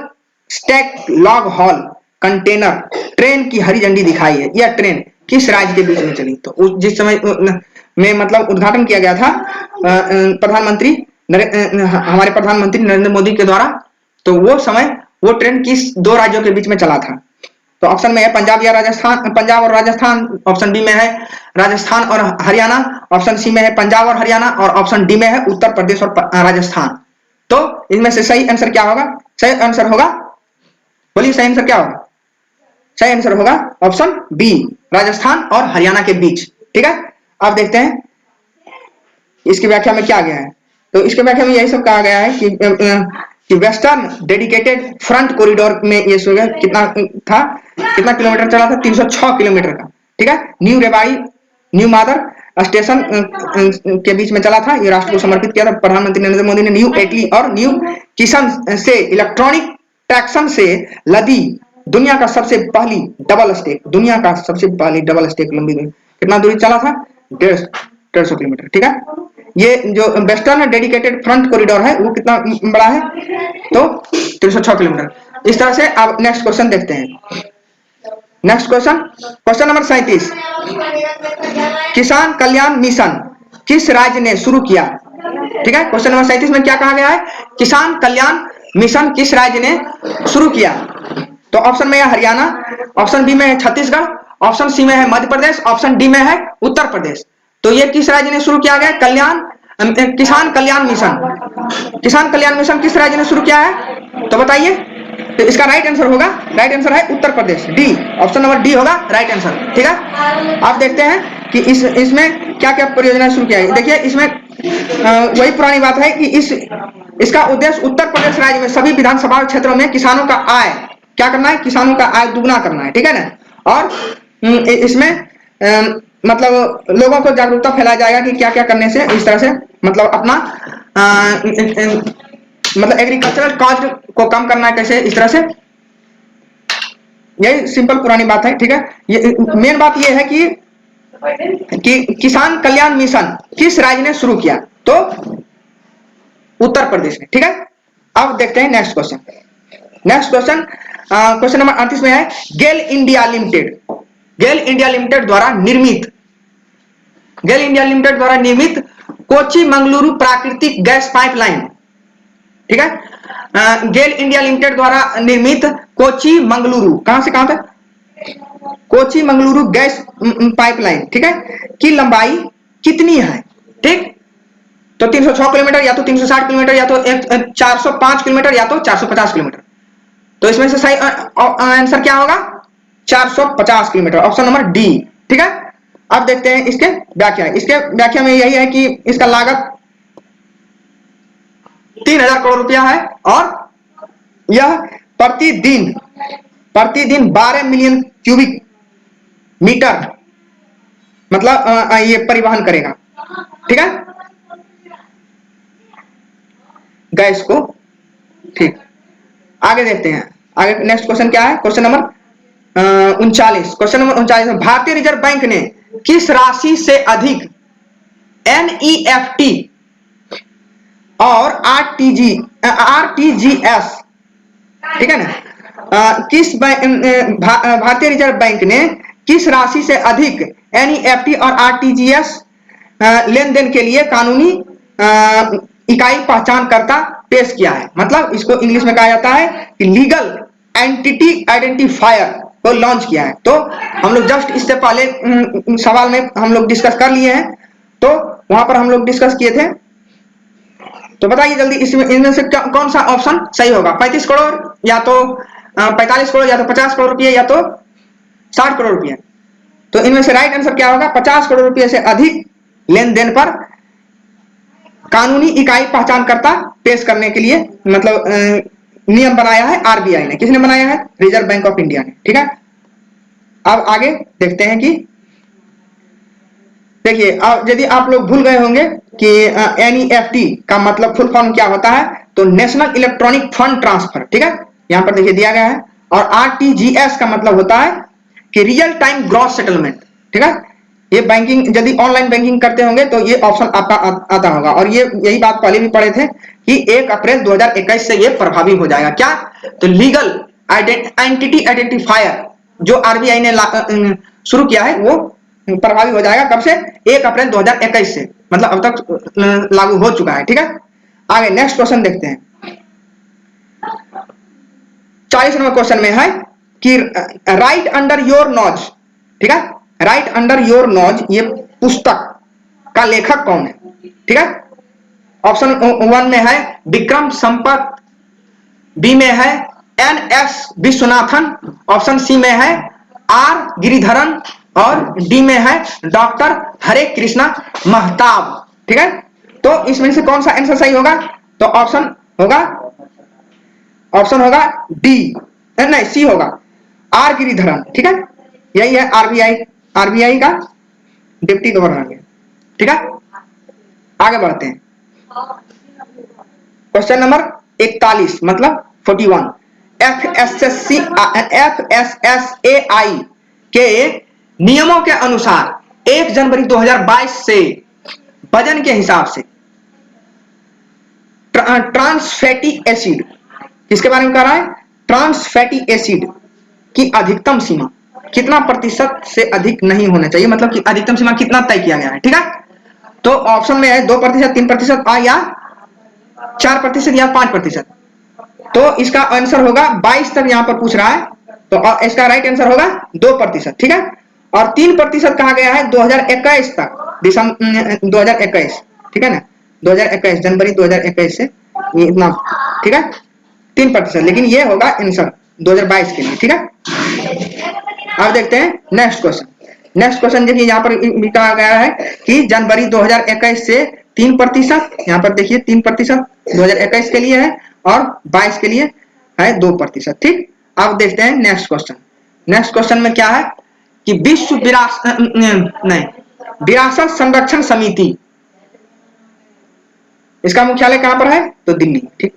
stack long haul container train की हरी झंडी दिखाई है। यह ट्रेन किस राज्य के बीच में चली? तो जिस समय में मतलब उद्घाटन किया गया था हमारे प्रधानमंत्री नरेंद्र मोदी के द्वारा, तो वो समय वो ट्रेन किस दो राज्यों के बीच में चला था? तो ऑप्शन में है पंजाब और राजस्थान, ऑप्शन बी में है राजस्थान और हरियाणा, ऑप्शन सी में है पंजाब और हरियाणा, और ऑप्शन डी में है उत्तर प्रदेश और राजस्थान। तो इनमें से सही आंसर क्या होगा? सही आंसर होगा, बोलिए सही आंसर क्या होगा? सही आंसर होगा ऑप्शन बी, राजस्थान और हरियाणा के बीच। ठीक है, अब देखते हैं इसकी व्याख्या में क्या गया है। तो इसके व्याख्या में यही सब कहा गया है कि वेस्टर्न डेडिकेटेड फ्रंट कॉरिडोर में ये कितना किलोमीटर चला था? 306 किलोमीटर का। ठीक है, न्यू रेवाड़ी न्यू मादर स्टेशन के बीच में चला था। ये राष्ट्र को समर्पित किया था प्रधानमंत्री नरेंद्र मोदी ने। न्यू एटली और न्यू किशन से इलेक्ट्रॉनिक ट्रैक्शन से लदी दुनिया का सबसे पहली डबल स्टेक लंबी कितना दूरी चला था? 150 किलोमीटर। ठीक है, ये जो वेस्टर्न डेडिकेटेड फ्रंट कॉरिडोर है वो कितना बड़ा है? तो 306 किलोमीटर। इस तरह से अब नेक्स्ट क्वेश्चन देखते हैं। नेक्स्ट क्वेश्चन नंबर 37, किसान कल्याण मिशन किस राज्य ने शुरू किया? ठीक है, क्वेश्चन नंबर 37 में क्या कहा गया है? किसान कल्याण मिशन किस राज्य ने शुरू किया? तो ऑप्शन में है हरियाणा, ऑप्शन बी में है छत्तीसगढ़, ऑप्शन सी में है मध्य प्रदेश, ऑप्शन डी में है उत्तर प्रदेश। तो ये किस राज्य ने शुरू किया गया? किसान कल्याण मिशन। किसान कल्याण मिशन किस राज्य ने शुरू किया है? तो बताइए। तो इसका राइट आंसर होगा, राइट आंसर है Uttar Pradesh, D, option number D होगा राइट आंसर। ठीक है, आप देखते हैं कि इसमें क्या क्या परियोजना शुरू किया है। देखिए इसमें वही पुरानी बात है कि इसका उद्देश्य उत्तर प्रदेश राज्य में सभी विधानसभा क्षेत्रों में किसानों का आय क्या करना है? किसानों का आय दुगना करना है। ठीक है ना। और इसमें मतलब लोगों को जागरूकता फैलाया जाएगा कि क्या क्या करने से इस तरह से मतलब अपना मतलब एग्रीकल्चरल कॉस्ट को कम करना है, कैसे इस तरह से। यही सिंपल पुरानी बात है। ठीक है, ये मेन बात ये है कि किसान कल्याण मिशन किस राज्य ने शुरू किया? तो उत्तर प्रदेश ने। ठीक है, अब देखते हैं next question. Next question question number 38 में है गेल इंडिया लिमिटेड, गेल इंडिया लिमिटेड द्वारा निर्मित, गेल इंडिया लिमिटेड द्वारा निर्मित कोची मंगलुरु प्राकृतिक गैस पाइपलाइन। ठीक है, गेल इंडिया लिमिटेड द्वारा निर्मित कोची मंगलुरु, कहां से कहां तक? कोची मंगलुरु गैस पाइपलाइन, ठीक है, की लंबाई कितनी है? ठीक, तो 306 किलोमीटर, या तो 360 किलोमीटर, या तो 405 किलोमीटर, या तो 450 किलोमीटर। तो इसमें से सही आंसर क्या होगा? 450 किलोमीटर, ऑप्शन नंबर डी। ठीक है, अब देखते हैं इसके व्याख्या। इसके व्याख्या में यही है कि इसका लागत 3000 करोड़ रुपया है और यह प्रतिदिन 12 मिलियन क्यूबिक मीटर मतलब ये परिवहन करेगा। ठीक है, गैस को। ठीक, आगे देखते हैं। आगे नेक्स्ट क्वेश्चन क्या है? Question number 39। क्वेश्चन नंबर 39 में भारतीय रिजर्व बैंक ने किस राशि से अधिक एनईएफटी और आरटीजीएस, ठीक है ना, भारतीय रिजर्व बैंक ने किस राशि से अधिक एनईएफटी और आरटीजीएस लेन देन के लिए कानूनी इकाई पहचानकर्ता पेश किया है? मतलब इसको इंग्लिश में कहा जाता है कि लीगल एंटिटी आइडेंटिफायर को लॉन्च किया है। तो हम लोग जस्ट इससे पहले सवाल में हम लोग डिस्कस कर लिए हैं, तो वहां पर हम लोग डिस्कस किए थे। तो बताइए जल्दी, इसमें इनमें से कौन सा ऑप्शन सही होगा? 35 करोड़, या तो 45 करोड़, या तो 50 करोड़ रुपए, या तो 60 करोड़ रुपए। तो इनमें से राइट आंसर क्या होगा? 50 करोड़ रुपए से अधिक लेन देन पर कानूनी इकाई पहचानकर्ता पेश करने के लिए मतलब नियम बनाया है आरबीआई ने। किसने बनाया है? रिजर्व बैंक ऑफ इंडिया ने। ठीक है, अब आगे देखते हैं कि देखिए, यदि आप लोग भूल गए होंगे कि एनईएफटी का मतलब फुल फॉर्म क्या होता है, तो नेशनल इलेक्ट्रॉनिक फंड ट्रांसफर। ठीक है, यहां पर देखिए दिया गया है। और आरटीजीएस का मतलब होता है कि रियल टाइम ग्रॉस सेटलमेंट। ठीक है, ये बैंकिंग यदि ऑनलाइन बैंकिंग करते होंगे तो ये ऑप्शन आता होगा। और ये यही बात पहले भी पढ़े थे कि 1 अप्रैल 2021 से ये प्रभावी हो जाएगा। क्या? तो लीगल एंटिटी आइडेंटिफायर जो आरबीआई ने शुरू किया है वो प्रभावी हो जाएगा। कब से? 1 अप्रैल 2021 से, मतलब अब तक लागू हो चुका है। ठीक है, आगे नेक्स्ट क्वेश्चन देखते हैं। 40 नंबर क्वेश्चन में है कि राइट अंडर योर नॉज, ठीक है, राइट अंडर योर नॉज ये पुस्तक का लेखक कौन है? ठीक है, ऑप्शन 1 में है विक्रम संपत, बी में है एनएस विश्वनाथन, ऑप्शन सी में है आर गिरिधरन, और डी में है डॉक्टर हरे कृष्णा महताब। ठीक है, तो इसमें से कौन सा आंसर सही होगा? तो ऑप्शन होगा डी, नहीं सी होगा, आर गिरिधरन। ठीक है, यही है आरबीआई का डिप्टी गवर्नर। ठीक है, आगे बढ़ते हैं। क्वेश्चन नंबर 41 मतलब 41, एफएसएसएआई के नियमों के अनुसार 1 जनवरी 2022 से वजन के हिसाब से ट्रांस फैटी एसिड, किसके बारे में कह रहा है? ट्रांस फैटी एसिड की अधिकतम सीमा कितना प्रतिशत से अधिक नहीं होना चाहिए, मतलब कि अधिकतम सीमा कितना तय किया गया है। ठीक है, तो ऑप्शन में है 2%, 3%, या 4% या 5%। तो इसका आंसर होगा 22 तक यहां पर पूछ रहा है, तो इसका राइट आंसर होगा 2%, ठीक है। और 3% कहा गया है 2021 तक, दिसंबर 2021, ठीक है ना, 2021 जनवरी 2021 से ये इतना, ठीक है, 3%, लेकिन ये होगा आंसर 2022 के लिए, ठीक है। अब देखते हैं नेक्स्ट क्वेश्चन। नेक्स्ट क्वेश्चन देखिए यहाँ पर भी कहा गया है कि जनवरी 2021 से 3%, यहाँ पर देखिए 3% 2021 के लिए है और 22 के लिए है 2%, ठीक। अब देखते हैं नेक्स्ट क्वेश्चन। नेक्स्ट क्वेश्चन में क्या है कि विश्व विरासत संरक्षण समिति, इसका मुख्यालय कहां पर है, तो दिल्ली, ठीक।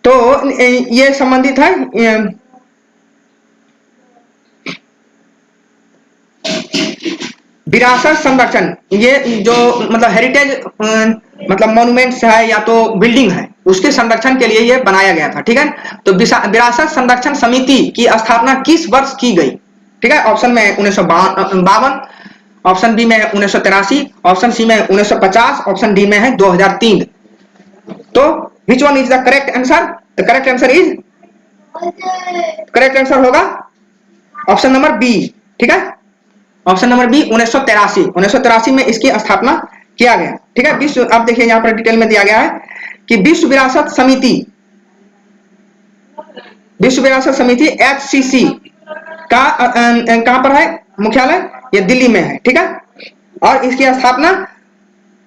तो ये संबंधित है विरासत संरक्षण, ये जो मतलब हेरिटेज मतलब मॉन्यूमेंट्स है या तो बिल्डिंग है, उसके संरक्षण के लिए ये बनाया गया था, ठीक है। तो विरासत संरक्षण समिति की स्थापना किस वर्ष की गई, ठीक है। ऑप्शन में 1952, ऑप्शन बी में है 1983, ऑप्शन सी में 1950, ऑप्शन डी में है 2003। तो which one is the correct answer? The correct answer is, correct answer होगा ऑप्शन नंबर बी, ठीक है। ऑप्शन नंबर बी 1983 में इसकी स्थापना किया गया, ठीक है। विश्व, अब देखिए यहाँ पर डिटेल में दिया गया है कि विश्व विरासत समिति, विश्व विरासत समिति एचसीसी का कहां पर है मुख्यालय, ये दिल्ली में है, ठीक है। और इसकी स्थापना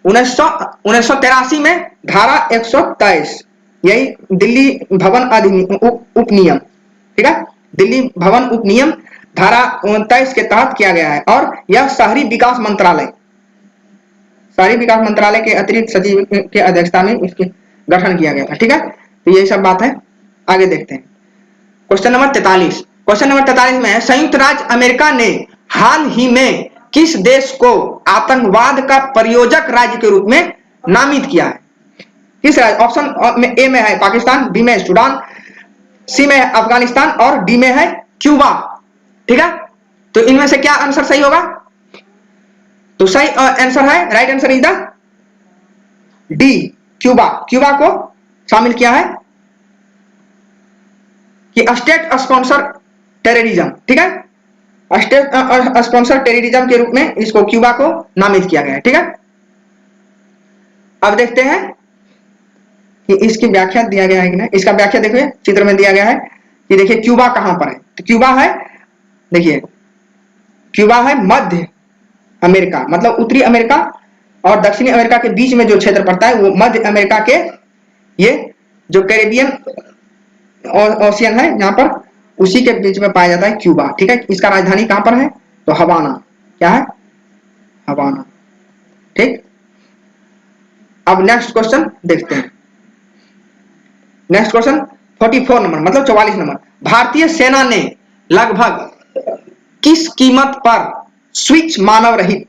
1983 में धारा 123, यही दिल्ली भवन अधिनियम उपनियम, ठीक है, दिल्ली भवन उपनियम धारा 29 के तहत किया गया है। और यह शहरी विकास मंत्रालय, शहरी विकास मंत्रालय के अतिरिक्त सचिव के अध्यक्षता में इसके गठन किया गया था, ठीक है। तो यही सब बात है, आगे देखते हैं क्वेश्चन नंबर 43। क्वेश्चन नंबर 43 में संयुक्त राज्य अमेरिका ने हाल ही में किस देश को आतंकवाद का प्रयोजक राज्य के रूप में नामित किया है? किस राज्य? ऑप्शन ए में है पाकिस्तान, बी में सूडान, सी में है अफगानिस्तान और डी में है क्यूबा, ठीक है। तो इनमें से क्या आंसर सही होगा? तो सही आंसर है, right answer is the D, Cuba. Cuba को शामिल किया है कि स्टेट स्पॉन्सर टेररिज्म, ठीक है, स्टेट स्पॉन्सर टेररिज्म के रूप में इसको क्यूबा को नामित किया गया है, ठीक है। अब देखते हैं कि इसकी व्याख्या दिया गया है कि नहीं। इसका व्याख्या देखिए चित्र में दिया गया है कि देखिए क्यूबा कहां पर है, तो क्यूबा है, देखिए क्यूबा है मध्य अमेरिका, मतलब उत्तरी अमेरिका और दक्षिणी अमेरिका के बीच में जो क्षेत्र पड़ता है वो मध्य अमेरिका के, ये जो कैरेबियन ओशियन है यहाँ पर, उसी के बीच में पाया जाता है क्यूबा, ठीक है। इसका राजधानी कहां पर है, तो हवाना, क्या है, हवाना, ठीक। अब नेक्स्ट क्वेश्चन देखते हैं। नेक्स्ट क्वेश्चन 44 नंबर, मतलब 44 नंबर। भारतीय सेना ने लगभग किस कीमत पर स्विच मानव रहित,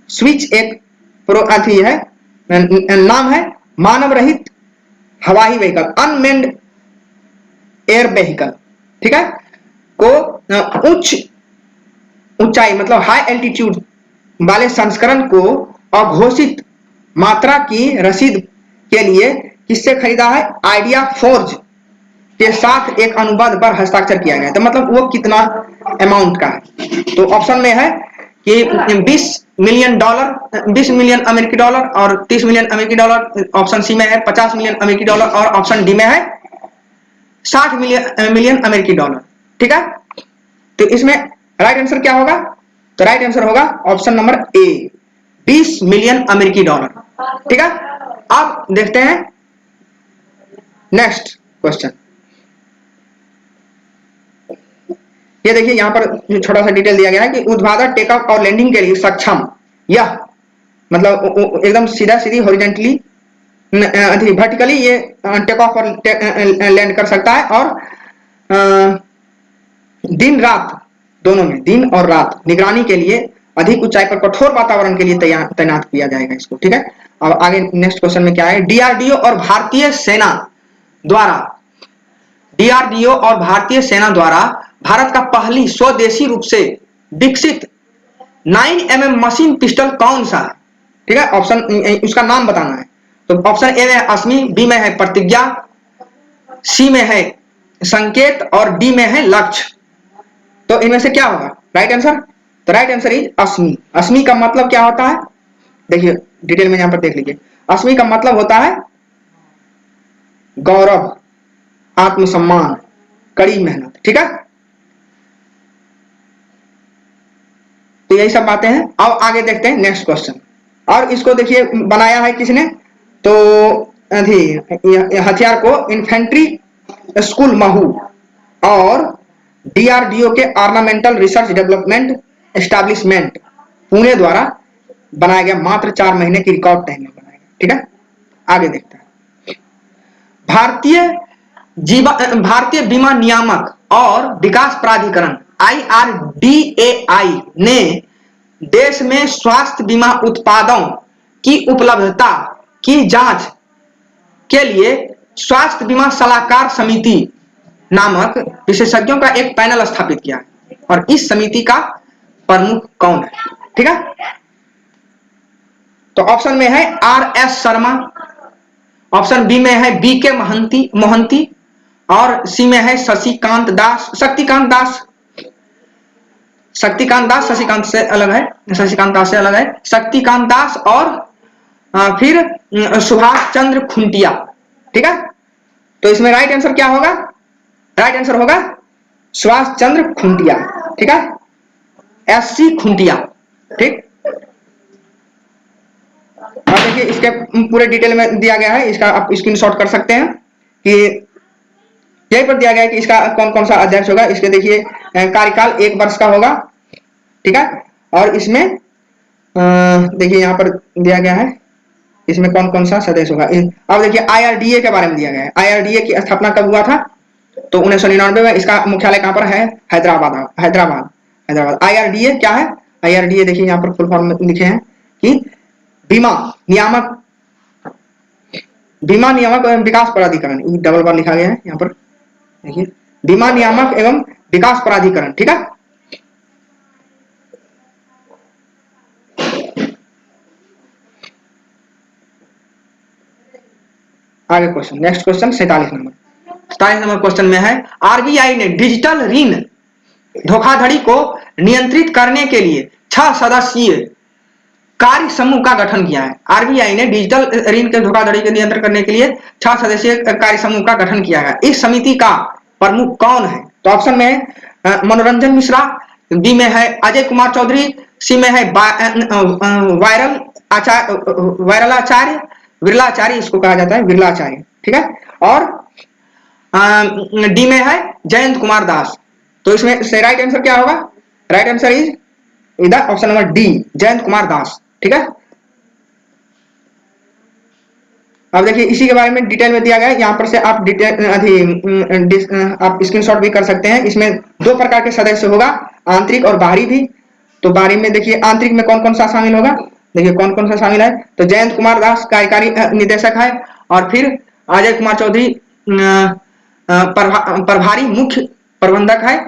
स्विच एक अथी है, नाम है मानव रहित हवाई व्हीकल, अनमेन्ड एयर व्हीकल, ठीक है, को उच्च ऊंचाई मतलब हाई एल्टीट्यूड वाले संस्करण को अघोषित मात्रा की रसीद के लिए किससे खरीदा है? आइडिया फोर्ज के साथ एक अनुबंध पर हस्ताक्षर किया गया। तो मतलब वो कितना अमाउंट का है? तो ऑप्शन में है कि 20 मिलियन डॉलर, 20 मिलियन अमेरिकी डॉलर और 30 मिलियन अमेरिकी डॉलर, ऑप्शन सी में है 50 मिलियन अमेरिकी डॉलर और ऑप्शन डी में है 60 मिलियन अमेरिकी डॉलर, ठीक है। तो इसमें राइट आंसर क्या होगा? तो राइट आंसर होगा ऑप्शन नंबर ए, 20 मिलियन अमेरिकी डॉलर, ठीक है। अब देखते हैं नेक्स्ट क्वेश्चन। ये देखिए यहां पर छोटा सा डिटेल दिया गया है कि ऊर्ध्वाधर टेक ऑफ और लैंडिंग के लिए सक्षम, यह मतलब एकदम सीधा सीधी हॉरिजॉन्टली वर्टिकली ये टेक ऑफ और लैंड कर सकता है, और दिन रात दोनों में, दिन और रात निगरानी के लिए अधिक ऊंचाई पर कठोर वातावरण के लिए तैनात किया जाएगा इसको, ठीक है। अब आगे नेक्स्ट क्वेश्चन में क्या है? डीआरडीओ और भारतीय सेना द्वारा, डीआरडीओ और भारतीय सेना द्वारा भारत का पहली स्वदेशी रूप से विकसित 9mm मशीन पिस्टल कौन सा है? ठीक है, ऑप्शन उसका नाम बताना है। तो ऑप्शन ए में है अस्मी, बी में है प्रतिज्ञा, सी में है संकेत और डी में है लक्ष्य। तो इनमें से क्या होगा राइट आंसर? तो राइट आंसर इज अस्मि। अस्मि का मतलब क्या होता है? देखिए डिटेल में यहां पर देख लीजिए। अस्मि का मतलब होता है गौरव, आत्मसम्मान, कड़ी मेहनत। ठीक है, तो यही सब बातें हैं। अब आगे देखते हैं नेक्स्ट क्वेश्चन। और इसको देखिए बनाया है किसने? तो हथियार को इन्फेंट्री स्कूल महू और डीआरडीओ के ornamental research development establishment Pune द्वारा बनाया गया, मात्र 4 महीने की रिकॉर्ड टाइम में बनाया गया। ठीक है, आगे देखते हैं। भारतीय बीमा नियामक और विकास प्राधिकरण IRDAI ने देश में स्वास्थ्य बीमा उत्पादों की उपलब्धता की जांच के लिए स्वास्थ्य बीमा सलाहकार समिति नामक विशेषज्ञों का एक पैनल स्थापित किया है। और इस समिति का प्रमुख कौन है? ठीक है, तो ऑप्शन में है RS शर्मा, ऑप्शन बी में है BK मोहंती और सी में है शशिकांत दास। शशिकांत से अलग है, शशिकांत दास से अलग है, शक्तिकांत दास और फिर सुभाष चंद्र खुंटिया। ठीक है, तो इसमें राइट आंसर क्या होगा? राइट आंसर होगा सुभाष चंद्र खुंटिया। ठीक है, SC खुंटिया। ठीक, और देखिए इसके पूरे डिटेल में दिया गया है, इसका आप स्क्रीनशॉट कर सकते हैं कि यहीं पर दिया गया है कि इसका कौन कौन सा अध्यक्ष होगा। इसके देखिए कार्यकाल 1 वर्ष का होगा। ठीक है, और इसमें देखिए यहाँ पर दिया गया है इसमें कौन कौन सा सदस्य होगा। अब देखिए IRDA के बारे में दिया गया है। IRDA की स्थापना कब हुआ था? तो 1999 में। इसका मुख्यालय कहाँ पर है? हैदराबाद। IRDA क्या है? IRDA देखिए यहाँ पर फुल फॉर्म में लिखे हैं कि बीमा नियामक एवं विकास प्राधिकरण। डबल बार लिखा गया है यहाँ पर, देखिए बीमा नियामक एवं विकास प्राधिकरण। ठीक है, आगे question, next question 47 number question में है RBI ने डिजिटल ऋण धोखाधड़ी को नियंत्रित करने के लिए 6 सदस्यीय कार्य समूह का गठन किया है। RBI ने डिजिटल ऋण के धोखाधड़ी के नियंत्रण करने के लिए 6 सदस्यीय कार्य समूह का गठन किया है। इस समिति का प्रमुख कौन है? तो ऑप्शन में है मनोरंजन मिश्रा, बी में है अजय कुमार चौधरी, सी में है वायरलाचार्य, विरलाचार्य इसको कहा जाता है, विरलाचार्य। ठीक है, और डी में है जयंत कुमार दास। तो इसमें से राइट आंसर क्या होगा? राइट आंसर इज इधर option number D, Jayant Kumar Das. ठीक है, अब देखिए इसी के बारे में डिटेल में दिया गया है। यहाँ पर से आप आप स्क्रीनशॉट भी कर सकते हैं। इसमें 2 प्रकार के सदस्य होगा, आंतरिक और बाहरी भी। तो बाहरी में देखिए आंतरिक में कौन कौन सा शामिल होगा, देखिए कौन कौन सा शामिल है। तो जयंत कुमार दास कार्यकारी निदेशक है, और फिर अजय कुमार चौधरी प्रभारी मुख्य प्रबंधक है,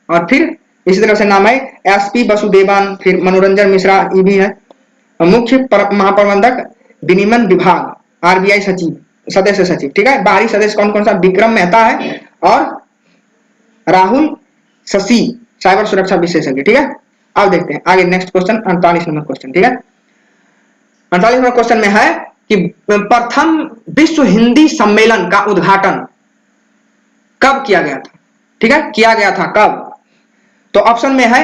और फिर इसी तरह से नाम है SP वसुदेवन, फिर मनोरंजन मिश्रा ये भी है, मुख्य महाप्रबंधक विनिमय विभाग RBI सदस्य सचिव। ठीक है, बाहरी सदस्य कौन कौन सा? विक्रम मेहता है और राहुल शशि साइबर सुरक्षा विशेषज्ञ। ठीक है, अब देखते हैं आगे नेक्स्ट क्वेश्चन 48 नंबर क्वेश्चन। ठीक है, 48 नंबर क्वेश्चन में है कि प्रथम विश्व हिंदी सम्मेलन का उद्घाटन कब किया गया था? ठीक है, किया गया था कब? तो ऑप्शन में है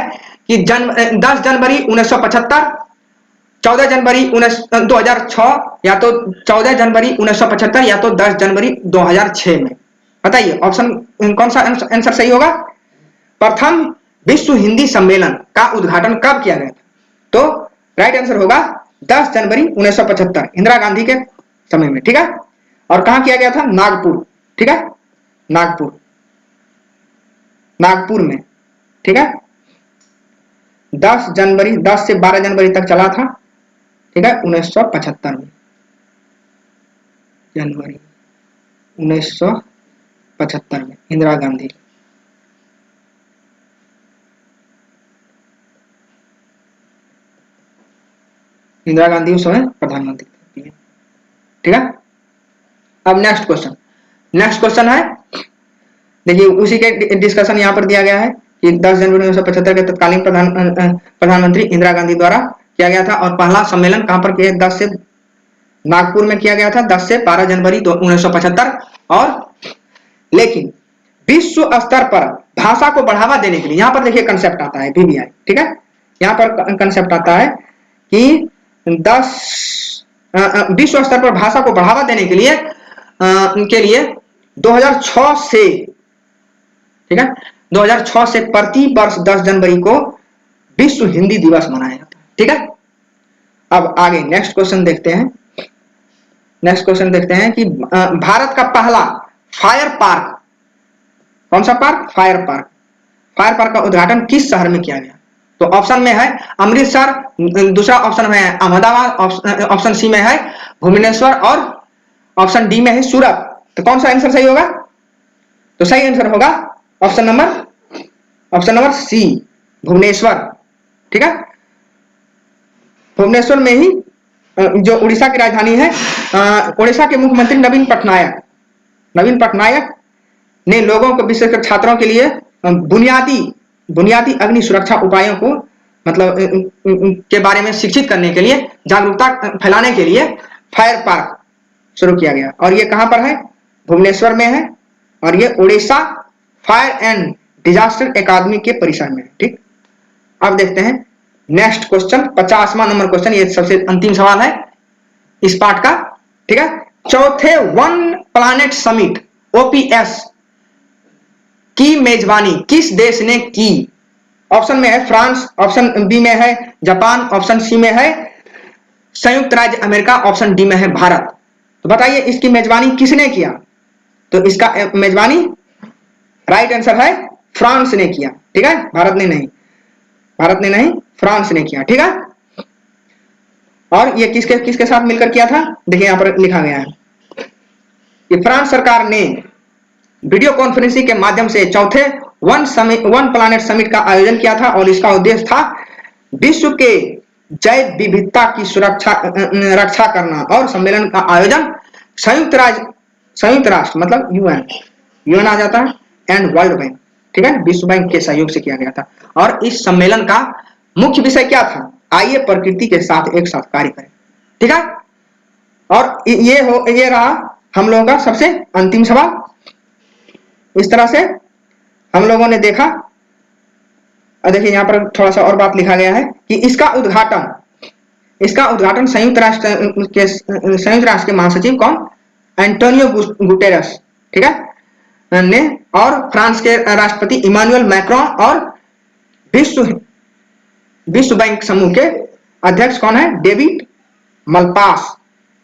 कि 10 जनवरी 1975, 14 जनवरी 2006, या तो 14 जनवरी 1975 या तो 10 जनवरी 2006 में। बताइए ऑप्शन कौन सा आंसर सही होगा? प्रथम विश्व हिंदी सम्मेलन का उद्घाटन कब किया गया था? तो राइट आंसर होगा 10 जनवरी 1975, इंदिरा गांधी के समय में। ठीक है, और कहां किया गया था? नागपुर। ठीक है, नागपुर में। ठीक है, 10 जनवरी 10 से 12 जनवरी तक चला था। ठीक है, 1975 में, जनवरी 1975 में इंदिरा गांधी। इंदिरा गांधी उस समय प्रधानमंत्री थी। ठीक है, अब नेक्स्ट क्वेश्चन है देखिए उसी के डिस्कशन यहाँ पर दिया गया है कि 10 जनवरी 1975 के तत्कालीन प्रधानमंत्री इंदिरा गांधी द्वारा किया गया था। और पहला सम्मेलन कहाँ पर किया, 10 से नागपुर में किया गया था, 10 से 12 जनवरी 1975। और लेकिन विश्व स्तर पर भाषा को बढ़ावा देने के लिए यहाँ पर देखिए कंसेप्ट आता है VBI, ठीक है। यहाँ पर कंसेप्ट आता है कि 10 विश्व स्तर पर भाषा को बढ़ावा देने के लिए 2006 से, ठीक है, 2006 से प्रति वर्ष 10 जनवरी को विश्व हिंदी दिवस मनाया जाता है, ठीक है। अब आगे नेक्स्ट क्वेश्चन देखते हैं। नेक्स्ट क्वेश्चन देखते हैं कि भारत का पहला फायर पार्क, कौन सा park, fire park, fire park का उद्घाटन किस शहर में किया गया? तो ऑप्शन में है अमृतसर, दूसरा ऑप्शन में है अहमदाबाद, ऑप्शन सी में है भुवनेश्वर और ऑप्शन डी में है सूरत। तो कौन सा आंसर सही होगा? तो सही आंसर होगा ऑप्शन नंबर सी, भुवनेश्वर, ठीक है। भुवनेश्वर में ही जो उड़ीसा की राजधानी है, उड़ीसा के मुख्यमंत्री नवीन पटनायक ने लोगों को, विशेषकर छात्रों के लिए बुनियादी अग्नि सुरक्षा उपायों को मतलब के बारे में शिक्षित करने के लिए, जागरूकता फैलाने के लिए फायर पार्क शुरू किया गया। और ये कहां पर है? भुवनेश्वर में है। और ये Orissa fire and disaster academy के परिसर में है, ठीक। अब देखते हैं नेक्स्ट क्वेश्चन, 50वां नंबर क्वेश्चन, ये सबसे अंतिम सवाल है इस पार्ट का, ठीक है। चौथे वन प्लैनेट समिट OPS की मेजबानी किस देश ने की? ऑप्शन में है फ्रांस, ऑप्शन बी में है जापान, ऑप्शन सी में है संयुक्त राज्य अमेरिका, ऑप्शन डी में है भारत। तो बताइए इसकी मेजबानी किसने किया? तो इसका मेजबानी राइट आंसर है फ्रांस ने किया, ठीक है, भारत ने नहीं, फ्रांस ने किया, ठीक है। और ये किसके साथ मिलकर किया था? देखिए यहां पर लिखा गया है कि फ्रांस सरकार ने वीडियो कॉन्फ्रेंसिंग के माध्यम से चौथे वन प्लैनेट समिट का आयोजन किया था। और इसका उद्देश्य था विश्व के जैव विविधता की रक्षा करना। और सम्मेलन का आयोजन संयुक्त राष्ट्र मतलब यूएन आ जाता है, एंड वर्ल्ड बैंक, ठीक है, विश्व बैंक के सहयोग से किया गया था। और इस सम्मेलन का मुख्य विषय क्या था? आइए प्रकृति के साथ एक साथ कार्य करें, ठीक है। और ये रहा हम लोगों का सबसे अंतिम सवाल। इस तरह से हम लोगों ने देखा। और देखिए यहाँ पर थोड़ा सा और बात लिखा गया है कि इसका उद्घाटन संयुक्त राष्ट्र के महासचिव कौन? एंटोनियो गुटेरस, ठीक है, ने, और फ्रांस के राष्ट्रपति इमानुएल मैक्रोन, और विश्व बैंक समूह के अध्यक्ष कौन है? डेविड मलपास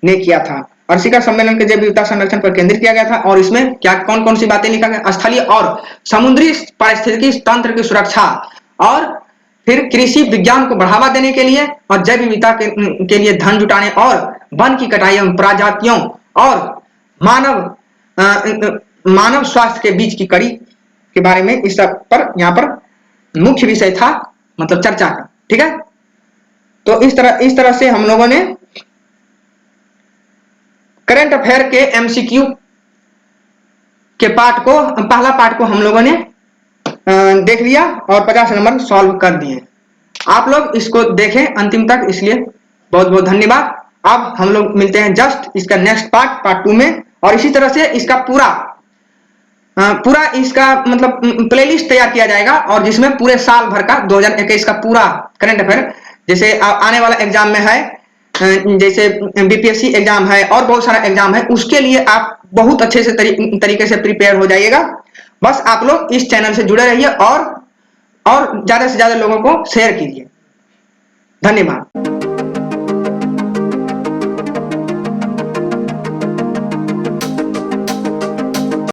ने किया था। और शिखर सम्मेलन के जैव विविधता संरक्षण पर केंद्रित किया गया था। और इसमें क्या कौन सी बातें लिखा गया? स्थलीय और समुद्री पारिस्थितिकी तंत्र की सुरक्षा, और फिर कृषि विज्ञान को बढ़ावा देने के लिए, और जैव विविधता के लिए धन जुटाने, और वन की कटाई एवं प्रजातियों और मानव स्वास्थ्य के बीच की कड़ी के बारे में इस सब पर यहाँ पर मुख्य विषय था, मतलब चर्चा का, ठीक है। तो इस तरह से हम लोगों ने करंट अफेयर के MCQ के पहला पार्ट को हम लोगों ने देख लिया और 50 नंबर सॉल्व कर दिए। आप लोग इसको देखें अंतिम तक, इसलिए बहुत बहुत धन्यवाद। अब हम लोग मिलते हैं जस्ट इसका नेक्स्ट पार्ट 2 में। और इसी तरह से इसका पूरा इसका मतलब प्लेलिस्ट तैयार किया जाएगा, और जिसमें पूरे साल भर का 2021 का पूरा करंट अफेयर, जैसे आने वाला एग्जाम में है, जैसे BPSC एग्जाम है और बहुत सारा एग्जाम है, उसके लिए आप बहुत अच्छे से तरीके से प्रिपेयर हो जाइएगा। बस आप लोग इस चैनल से जुड़े रहिए और ज्यादा से ज्यादा लोगों को शेयर कीजिए। धन्यवाद।